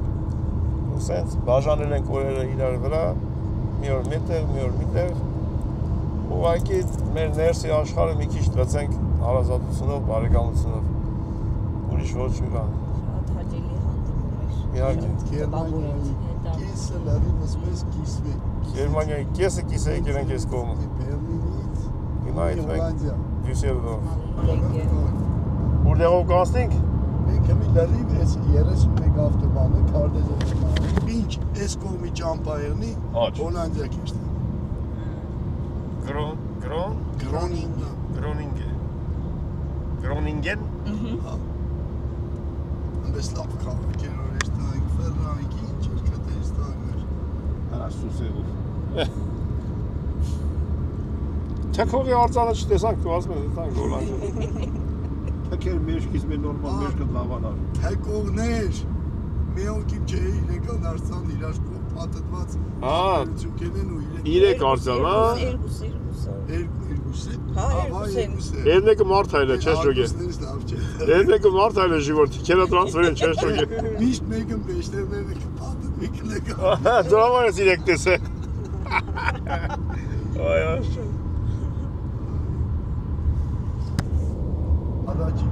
Ու սենց բաժանել ենք օրերը իրար վրա, մի օր միտեղ, ուղղակի մեր ներսի աշխարհը մի քիչ լցենք հարազատությունով, բարեկամությունով։ Ուրիշ ոչ մի բան։ Շատ հաճելի հանդիպում էր։ Իհարկե։ Գերմանիայի կեսը լավինս մեզ կիսվի։ Գերմանիայի կեսը կիսը եկել ենք այս կողմը։ Բերլինից Հիմա այդ մենք Դյուսելդորֆ։ Եկե։ Ուր կանցնենք։ Մենք մի լրիվ էս 31 ավտոբանը քարտեզով ինչ էս կողմի ճամփայերնի Հոլանդիա Կեշտան։ Groningen։ Այնպես լավ քաղաք էր որ էստանք Ֆերրայք ինչ էր կտեստաններ։ Ասուսեով։ Թեքողի արձանը չտեսանք, դու ասում ես այդտեղ Հոլանդիա։ Թեքեր մեջքից մեր նորմալ մեջքը լավանար։ Թեկողներ։ Մեոնքիմ չէ իրական արցան իրար կողմ պատտված։ Կենեն ու իրեք արձան, հա։ Երկուսը։ Հա, Երնեկը մարդ հայլ է, չես ջոգե։ Լավ չէ։ Եթե կմարդ այլ է ժիվորդ, կենա տրանսվերեն չես ճոգի։ Միշտ մեկն բեշտերները կպատը մեկն է կա։ Դրա համար ես իրեք տես է։ Այ աշը։ Ադաջի,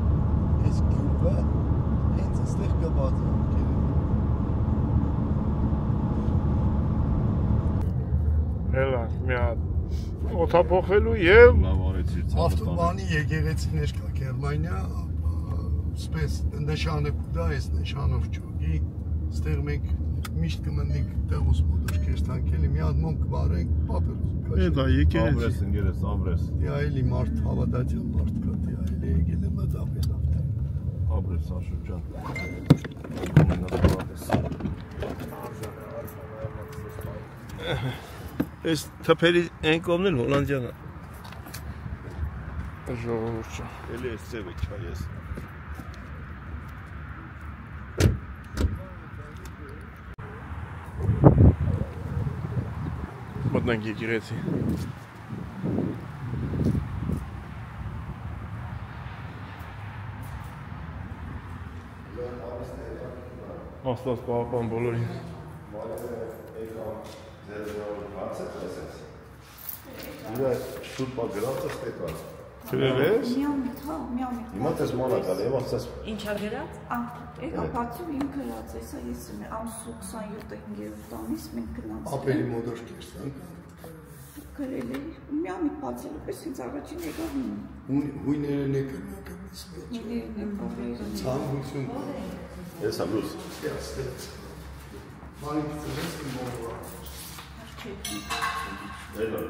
ես գյուղը հենց ստեղ կբաց է։ Հելա, մի հատ օթափոխվելու և Ավտոբանի եկեղեցիներ կա Գերմանիա, սպես նշանը կուտա, ես նշանով ճոգի, ստեղ մենք միշտ կմննենք տեղուս մոտոշ կերստանքելի, մի հատ մոն կվարենք, պապերուս դա եկեղեցի։ Ամրես ընգերես, ամրես։ Դի այլի մարդ հավատացյալ մարդ կա, դի այլի եկել է մծապել ավտը։ Ամրես Աշոջան։ Այս թփերի են կողմն էլ Հոլանդիան է։ Ժողովուրդ չա։ Էլի այս ծևը չա ես։ Մտնենք եկեղեցի։ Աստված պահապան բոլորին։ Իրա շուտ պա գրածը ստեկան։ Գրել ես։ Միամիտ, հա, միամիտ։ Հիմա տես մանակալ, եմ ասես։ Ինչա գրած։ Եկա բացում իմ գրած, հեսա ես եմ ամսու 27-րդ տարիս մենք գնացել։ Ապերի մոտոշ կերստանք։ Գրել էի, միամիտ բացելու պես ինձ առաջին եկավ Հույներն է կրնակատիս մեջ։ Ցանկություն կա։ Ես ամրուս։ Մանիք ծրես կմողվա։ Էլա,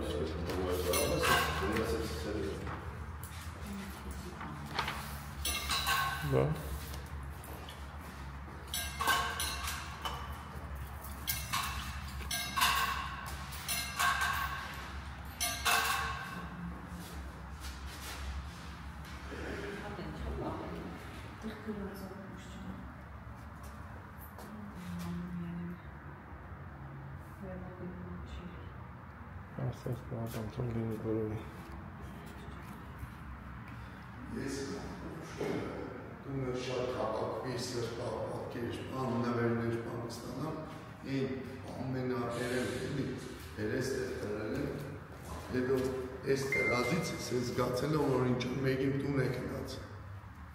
Դա։ Աստված պահապան թող լինի բոլորին։ Ես դու շատ հապակվի սրտապատկեր, աննավերներ պանստանամ, են ամենաերել էլի, երես տեղտրել եմ, հետո ես տրազից ես զգացել եմ, որ ինչ մեկին տուն է կնած,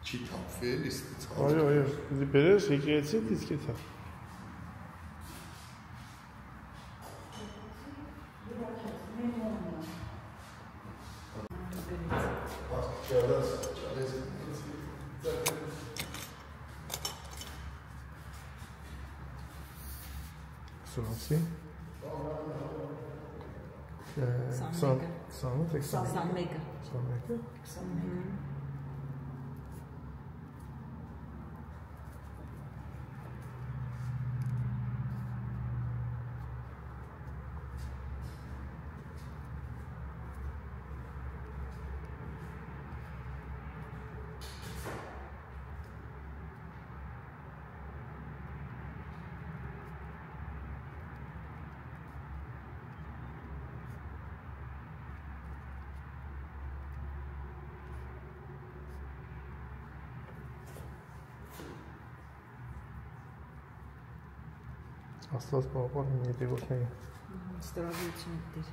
չի թապվի էլի ստից հազգ։ Այո, դի բերես եկեղեցի դիսկետ է։ Սրանցի։ 21։ Աստված պահապան իմ հետևորդներին։ Ստորագրություն դեր։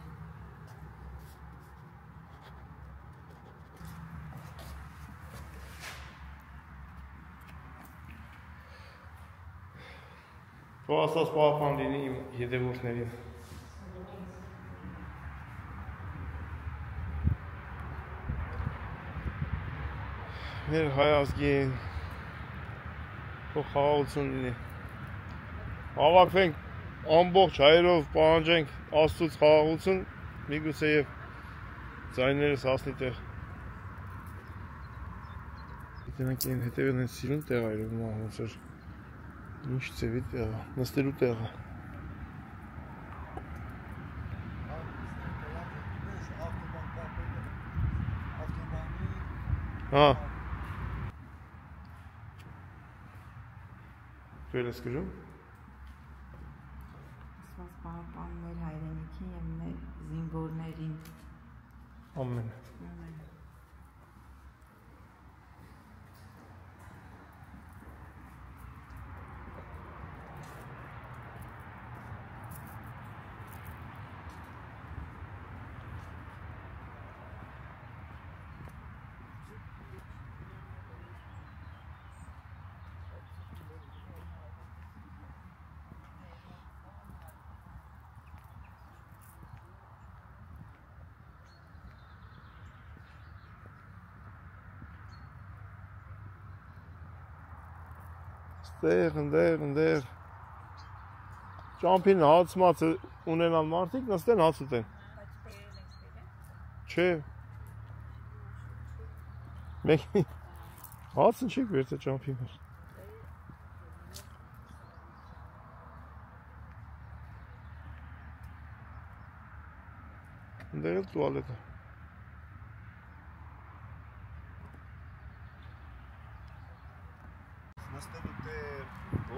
Թող Աստված պահապան լինի իմ հետևորդներին։ Մեր հայ ազգին թող խաղաղություն լինի։ Հավաքվենք ամբողջ հայերով պահանջենք Աստծուց խաղաղություն, միգուցե եւ ձայներս հասնի տեղ։ Դրանք են հետևել են սիրուն տեղ այրով ոնց էր։ Ինչ ծևի տեղ է, նստելու տեղ է։ Հա։ Դու ես գրում։ Աստված պահապան մեր հայրենիքին եւ մեր զինվորներին։ Ամեն։ Ընդեղ։ Ճամփին հացմացը ունենան մարդիկ նստեն հաց ուտեն։ Չէ։ Մեկ հացը չի վերցե ճամփի մեջ։ Ընդեղ էլ տուալետ է։ Նստելու տեր,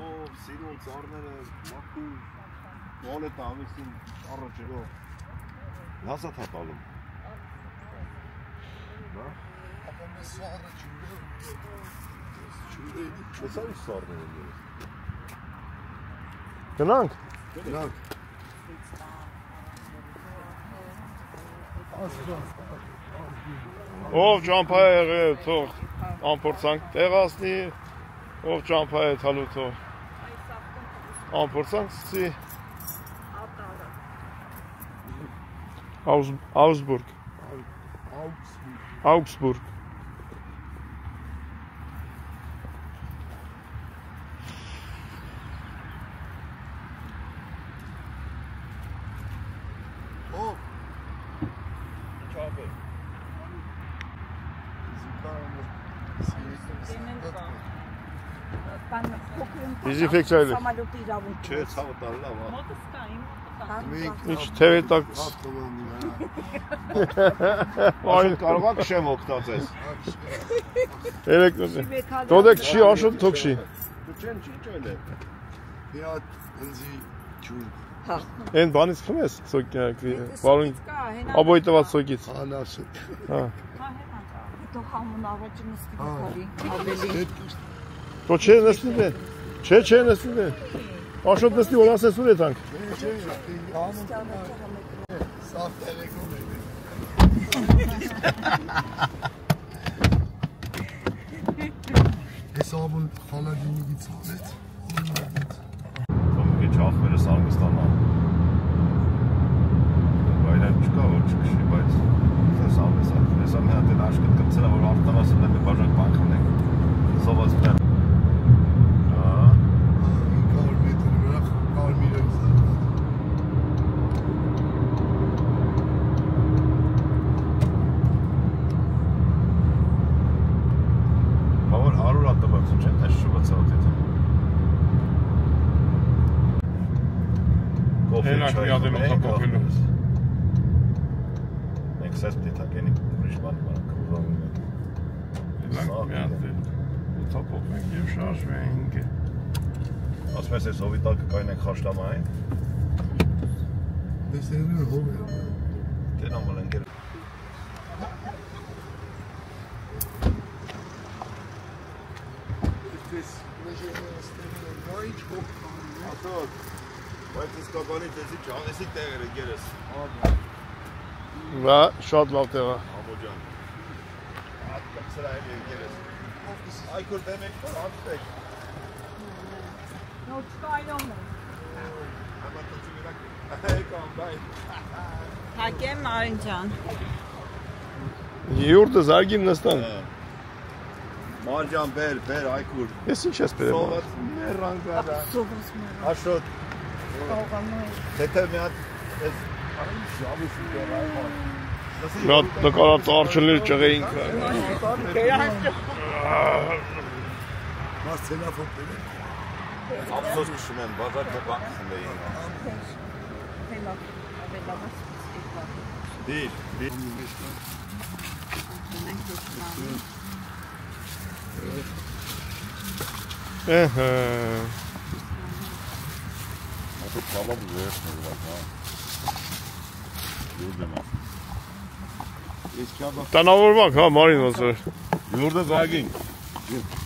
ով, սիրուն, ծառները, մաքուր, տուալետ ամիսին առաջերով, լազատ հա տալում։ Ապա մեզ սառը չունե։ Ես այս սառներ են երես։ Գնանք։ Ով ճամփա է եղել, թող ամփորձանք տեղացնի, ով ճամփա է թալու թող ամփորձանք ցի Augsburg Դիզինֆեկցիա է։ Համալուտի իրավունք։ Չէ, ցավը տալ լավ, հա։ Մոտս կա իմ։ Ինչ թևի տակ։ Աշոտ կարող եք շեմ օգտածես։ Երեք դոդեք չի աշոտ թոքշի։ Չեն չի ճոյլե։ Միատ ընձի ջուր։ Հա։ Այն բանից խմես, բարուն աբոյ տված սոկից։ Անասը։ Հա։ Հետո համուն առաջը նստի գալի, ավելի։ Դո չէ նստի դե։ Չէ նստի դե։ Աշոտ նստի որ ասես ուր է տանք։ Չէ, համուն սավ տելեկոմ է։ Ես ամուն խալադինիգից հանեց։ Ոմկի չախվերը սանգստանա։ Բայրան չկա որ չքշի, բայց ես ամես է։ Ես ամեն հատ են աշկտ կպցրա որ արտանասը դեմ է բաժակ բան խմնենք։ Սովաց բնեմ։ Մենք սես դիտակ ենի ուրիշ բան կուզանում ենք։ Ուտապով ենք և շարժվենք։ Ասում ես հովի տակը կայնենք խաշտամային։ Ես երևի հով է։ Տեն ամալ ընկեր։ Բայց իսկականից էսի տեղերը գերես։ Վա, շատ լավ տեղ է։ Ամոջան։ Կպցրա էլ գերես։ Այքոր դեմ եք որ անցտեք։ Նոց կայնում է։ Համատոցի միրակ։ Եկամ, բայ։ Հակեմ Մարինջան։ Յուրտը զարգիմ նստան։ Մարջան բեր, այքուր։ Ես ինչ ես բերեմ։ Սովաց մերան գարա։ Սովաց մերան։ Աշոտ։ Դետը մի հատ ես Մատ նկարած արջելներ ճղեինք։ Մարսելա ֆոտել է։ Ափսոս քշում են, բաժակը բան քշում էին։ Թեմա ավելամաս Դիր։ Ահա։ Ото բաբա բերես նորմալ, հա։ Յուրդեմա։ Ես չաբա։ Տնավորվանք, հա, Մարին ոնց է։ Յուրդը զագին։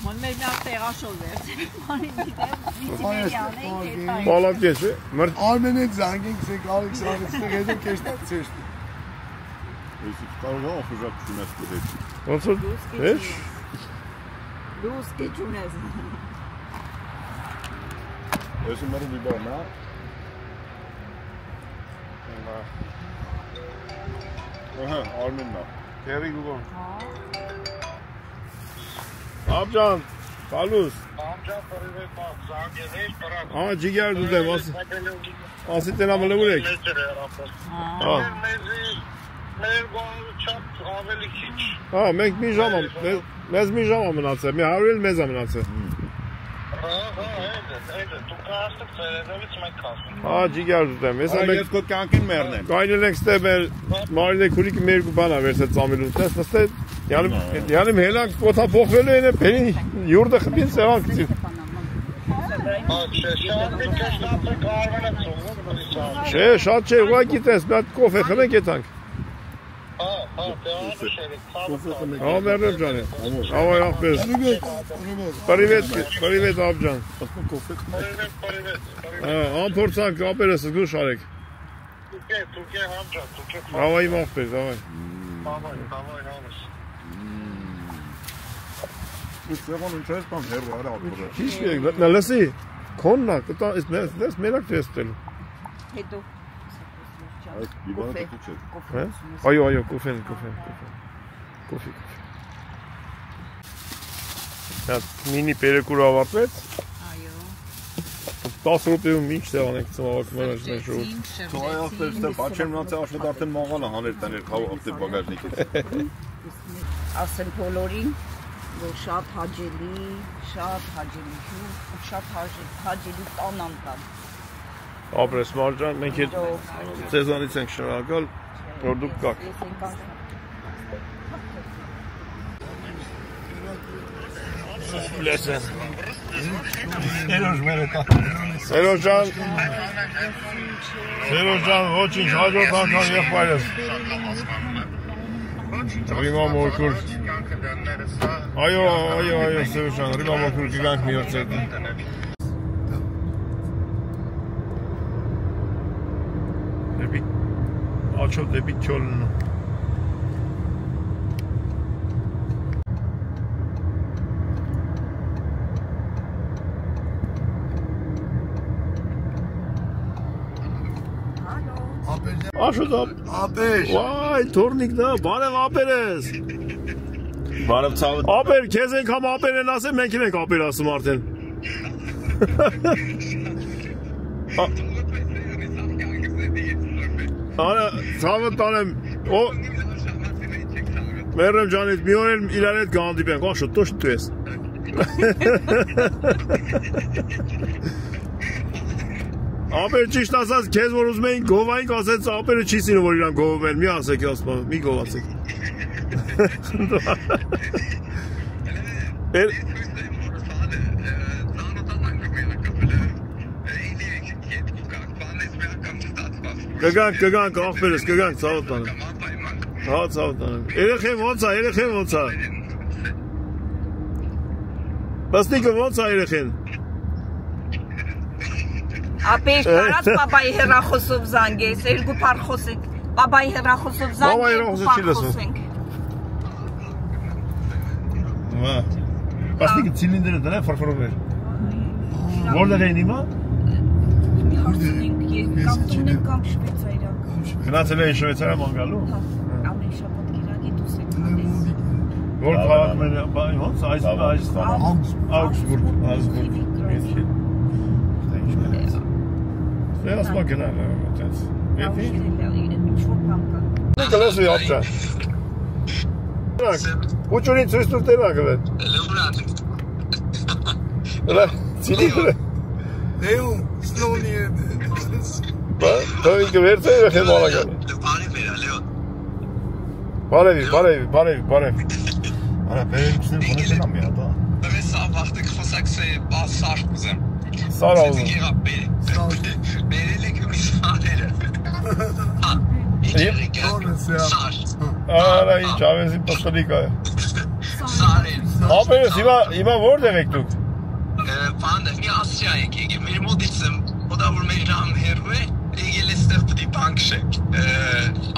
Մոն մեր նա տեղաշոլ վերցել։ Մարին դիտեմ, վիցիմերյան ենք հետ։ Պալատկես է։ Արմեն հետ զանգենք սեք Ալեքսանդրստեղ հետո կեշտած ծեշտի։ Ես կարող եմ օխուժակ չունես դուրս։ Ոնց է։ Էջ։ Դուս կեչունես։ Ես մերու դիբար նա։ Ահա, Արմենն է։ Քերի գուգոն։ Աբջան, Palus. Aa ciğer dudem asitten amele vurek. Ha menk mi jamam. Mez mi jamam mınatse. Mi havril mez mınatse. Ha ciğer dudem. Mesela Ես քո կյանքին մերն եմ։ Կայնել ենք ստե մեր մարիլե քուրիկը մեր բանա վերցած ծամիլուն տես նստե յանում հելանք փոթա փոխվելու են բերի յուրդը խփին սեղանք Չէ շատ չէ ուղղակի տես մի հատ կոֆե խմենք եթանք Ա մերնեմ ջան Ավայ ախպես Պարիվետ աբջան Ամփորձանք ապերս զգուշ արեք Ավայ իմ ախպես ավայ Սեղան ինչ ես բան հերո արա ապրել։ Քիչ եք, նա լսի, քոննա, կտա, ես մենակ տեսել։ Հետո Այս դիվանը դու չէ։ Այո, կոֆե։ Դա մինի պերեկուր ավարտվեց։ Այո 10 րոպեում ինչ սեղան ենք ծավալքում առաջ շուտ։ Թող այստեղ բաչեմ մնացա աշխատ արդեն մաղալը հաներ տաներ խավ ապտե բագաժնիկից։ Ասեն բոլորին որ շատ հաճելի հյուր, շատ հաճելի տանան կան։ Ապրես Մարջան, մենք հետ սեզոնից ենք շնորհակալ, որ դուք կաք։ Լեսեն։ Սերոժ ջան, ոչինչ, հաջորդ անգամ եղբայրս։ Ռիմա մորքուր։ Այո, Սերոժ ջան, Ռիմա մորքուր կգանք մի օր ծետը։ Աչով դեպի Քյոլն։ Աշոտ Ապեր։ Վայ, թորնիկն է, բարև ապեր ես։ Բարև ցավը։ Ապեր, քեզ եկամ ապեր են ասել, մենք ենք ապեր ասում արդեն։ Արա, ցավը տանեմ, մերրեմ ջանից, մի օր էլ իրար հետ կհանդիպենք, աշոտ, տոշ դու ես։ Ապեր ճիշտ ասած, քեզ որ ուզում էին գովային ասեց, ապերը չի սիրում, որ իրան գովում են, մի ասեք, ասպան, մի գովացեք։ Կգանք, աղբերս, կգանք, ծավոտ տանեմ։ Հա, ծավոտ տանեմ։ Երեխեն ոնց է։ Պասնիկը ոնց է երեխեն։ Ապեր կարած պապայի հեռախոսով զանգես, երկու պար խոսենք, պապայի հեռախոսով զանգ, երկու պար խոսենք։ Պասնիկը ցիլինդրը դրա ֆարֆորով էր։ Որտեղ էին հիմա։ Մի հարցնենք, կամ տունենք կամ շվեցարիան։ Գնացել էին Շվեցարիա մանգալու։ Ամեն շաբաթ գիրագի դուս եք տալիս։ Որ քաղաքում են, ոնց Augsburg։ Դե ասма գնալ, այդպես։ Ինչ-որ բան կա։ Նիկոլասը ապջան։ Ուչունի ցույց տուր տերա գլե։ Լա, ցիլի գլե։ Դեու, սնոնի է։ Բա, դու գերցե երախել մալագալ։ Բարև։ Արա բերեցին խոնեցին ամի հատա։ Դες ավարտը խոսակսե բասար կուզեմ։ Սար ալու։ Բերելեք մի սարերը։ Հա, իջերիկը։ Սար։ Արա ինչ ավենսի պստլիկա է։ Սարեր։ Ապերս հիմա որտեղ եք դուք։ Բանը մի ասիա եք եկել, մեր մոտից եմ, ոտա որ մեր ժամ հերու է, եկել էստեղ պտի բանք շեք,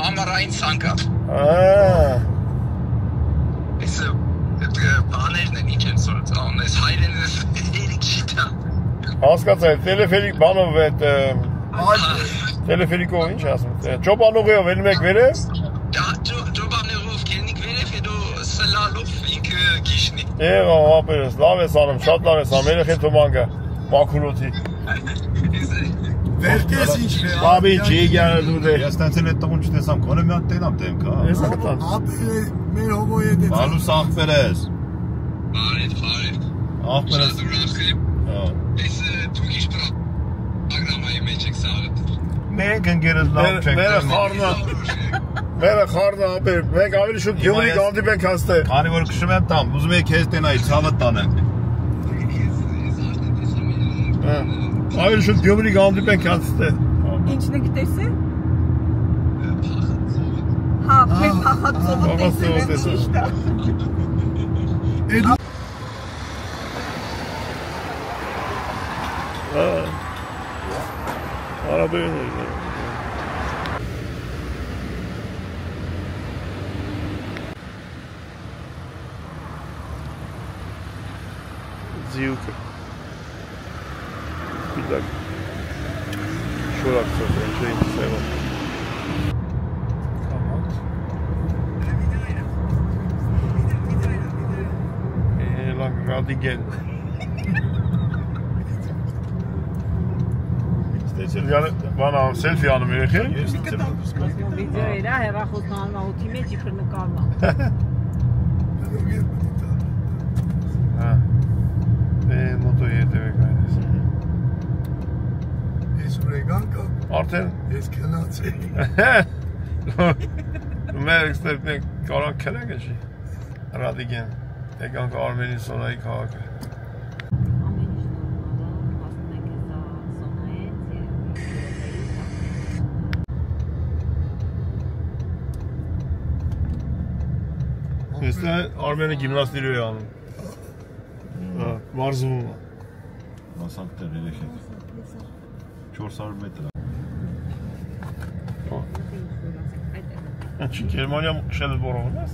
ամարային սանկա։ Ես բաներն են ինչ են սորդ անում, ես հայրեն ես երիք շիտա։ Հասկացա, տելեֆերիկ բանով այդ տելեֆերիկով ինչ ասում, ճոպանուղիով ելնում եք վերև։ Ճոպանուղիով կելնիք վերև, հետո սլալով ինքը գիշն Եղա, ապերս, լավ ես անում, շատ լավ ես անում, երեխեն թոմանգը, մաքուրոթի։ Վերքես ինչ է։ Բաբի ջիգյանը դու դե։ Ես տենց էլ այդ տղուն չտեսամ, կոնը մի հատ տենամ տենք, հա։ Ես ատան։ Ապերը մեր հողոյ է դե։ Բալուս աղբեր ես։ Բարև։ Աղբեր ես։ Ես թուրքիչ պրոգրամայի մեջ եք սաղը։ Մենք ընկերս լավ չենք։ Մերը խառնա ապեր, մենք ավելի շուտ Գյումրի կանդիպենք հաստե։ Քանի որ քշում եմ տամ, ուզում եք քեզ տենայի, ցավը տանեմ։ Ավելի շուտ Գյումրի կանդիպենք հաստե։ Ինչն եք տեսել։ Հա, փախածովը տեսել։ Արաբերն Զիուկը Պիտակ Շորակցով են չէ ինձ սևը Կամատ Էլան գադիգեն Բանա սելֆի անում երեխի Վիդեո իրա հեռախոսն անում օթի մեջ իբր նկարում Մոտո հետևեք այնպես Ես ուրեգան կա Արդեն Ես կնաց էի Մեր էքստերպնենք կարան կրենք էշի Ռադիգեն Եկանք Արմենի սոնայի քաղաքը Եստե Արմենը գիմնաստիրու է անում Մարզվում է Մասանքտեր երեխեք 400 մետր Չի Գերմանիա շել բորովում ես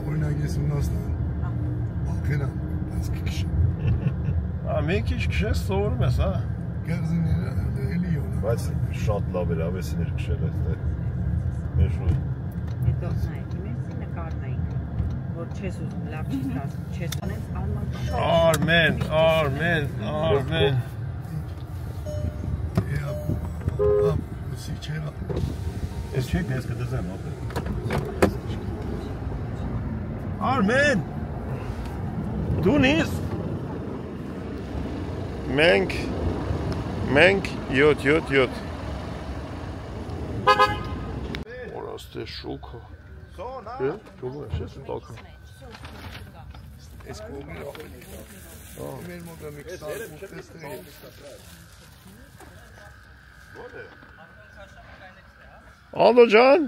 Օրինակ ես ունաստան Աղենա Բայց կքշեմ Մի քիչ քշես սովորում ես հա Գեղզիները էլի յոնա Բայց շատ լավ էր ավեսիներ քշել այստեղ Մեջնույն Հետո նայեք ինձ նկարնայինք որ չես ուզում լավ չես ասում չես անես Արմեն Սի չեղա Ես չեք ես կդզեմ Արմեն Դունիս Մենք 7 Որաստե շուկը Շուկը շես տակը Ես կողմի ավելի Մեր մոտը մի 20 տեսնեի Անդո ջան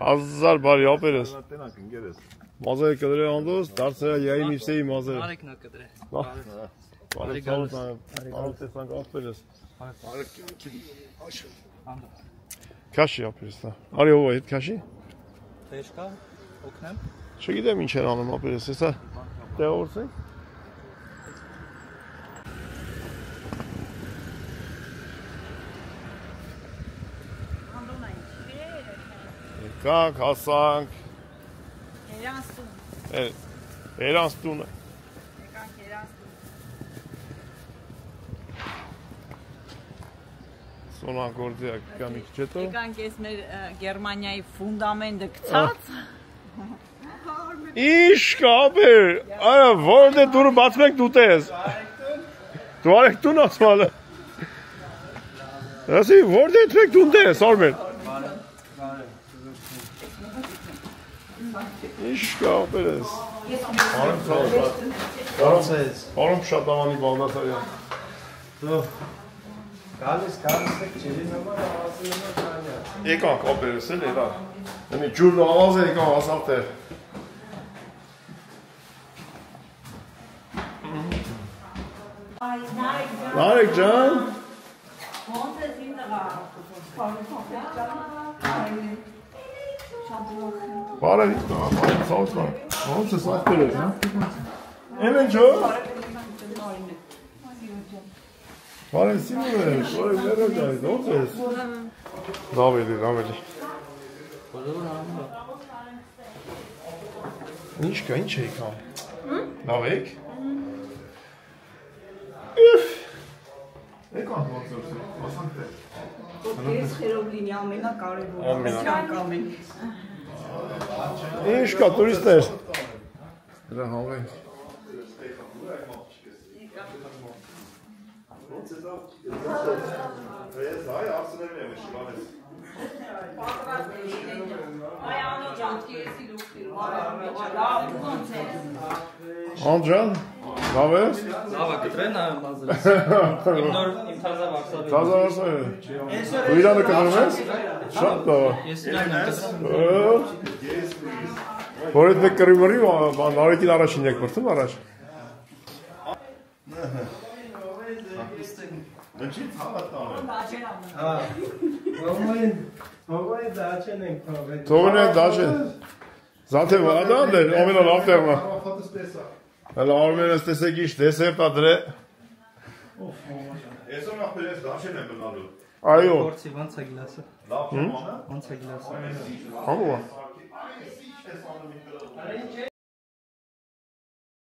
1000 բարի ապերես Տենակ ընկերես Մազերը կդրե անդոս դարձերա յայի միպսեի մազերը Արեք նա կդրե Բարի տեսանք ապերես Քաշի ապերես Արի հովա հետ քաշի Թեժ կա օգնեմ Չգիտեմ ինչ են անում ապերես հեսա տեղորցենք Եկանք, հասանք Երանստունը Եկանք Երանստուն Սոնան գործիակ կա մի քիչ հետո Եկանք ես մեր Գերմանիայի ֆունդամենտը գցած Ինչ կապեր Արա որդ է դուրը բացմեք դու տես Դու արեք տուն ասմալը Ասի որդ է թվեք դուն տես Արմեն Ինչ կապեր ես Արում շատ ամանի բալդասարյան Գալիս եք ջերի նմար ավազի նմար կանյա Եկանք ապերես էլ էրա Նմի ջուրն ավազ է եկանք ասավ տեր Նարեկ ջան Ոնց ես իմ տղա Բարև ծաղան Ոնց ես աղբերես Եմ են ջո Բարև սիմում ես Բարև ներոջ այդ ոնց ես Լավ էլի Ինչ կա, ինչ եք ամ։ Լավ եք։ Եք ան ոնց որ ասանք թե։ Ես խերով լինի ամենակարևորը։ Ինչ կա տուրիստներ։ Դրա հավենք։ Ես այ ասներն եմ շլանես։ Անդրան, լավ ես։ Լավ է, կտրեն մազրես։ Իմ նոր իմ թազա վարսավի։ Թազա վարսավի։ Դու իրանը կտրում ես։ Շատ լավ։ Ես իրանն եմ կտրում։ Որ այդ մեկ կրիմորի նարեկին առաջին եք բրդում առաջ։ Ինչի հավատալ եմ։ Հողային դաչեն ենք թողել։ Թողն են դաչեն։ Զանթե վադան դեր, ամենա լավ տեղնա։ Հələ Արմենս տեսեք ինչ դեսերտ ա դրե։ Այսօր ապել ես դաշեն եմ բնալու։ Այո։ Փորձի ոնց է գլասը։ Լավ, ոնց է գլասը։ Համո։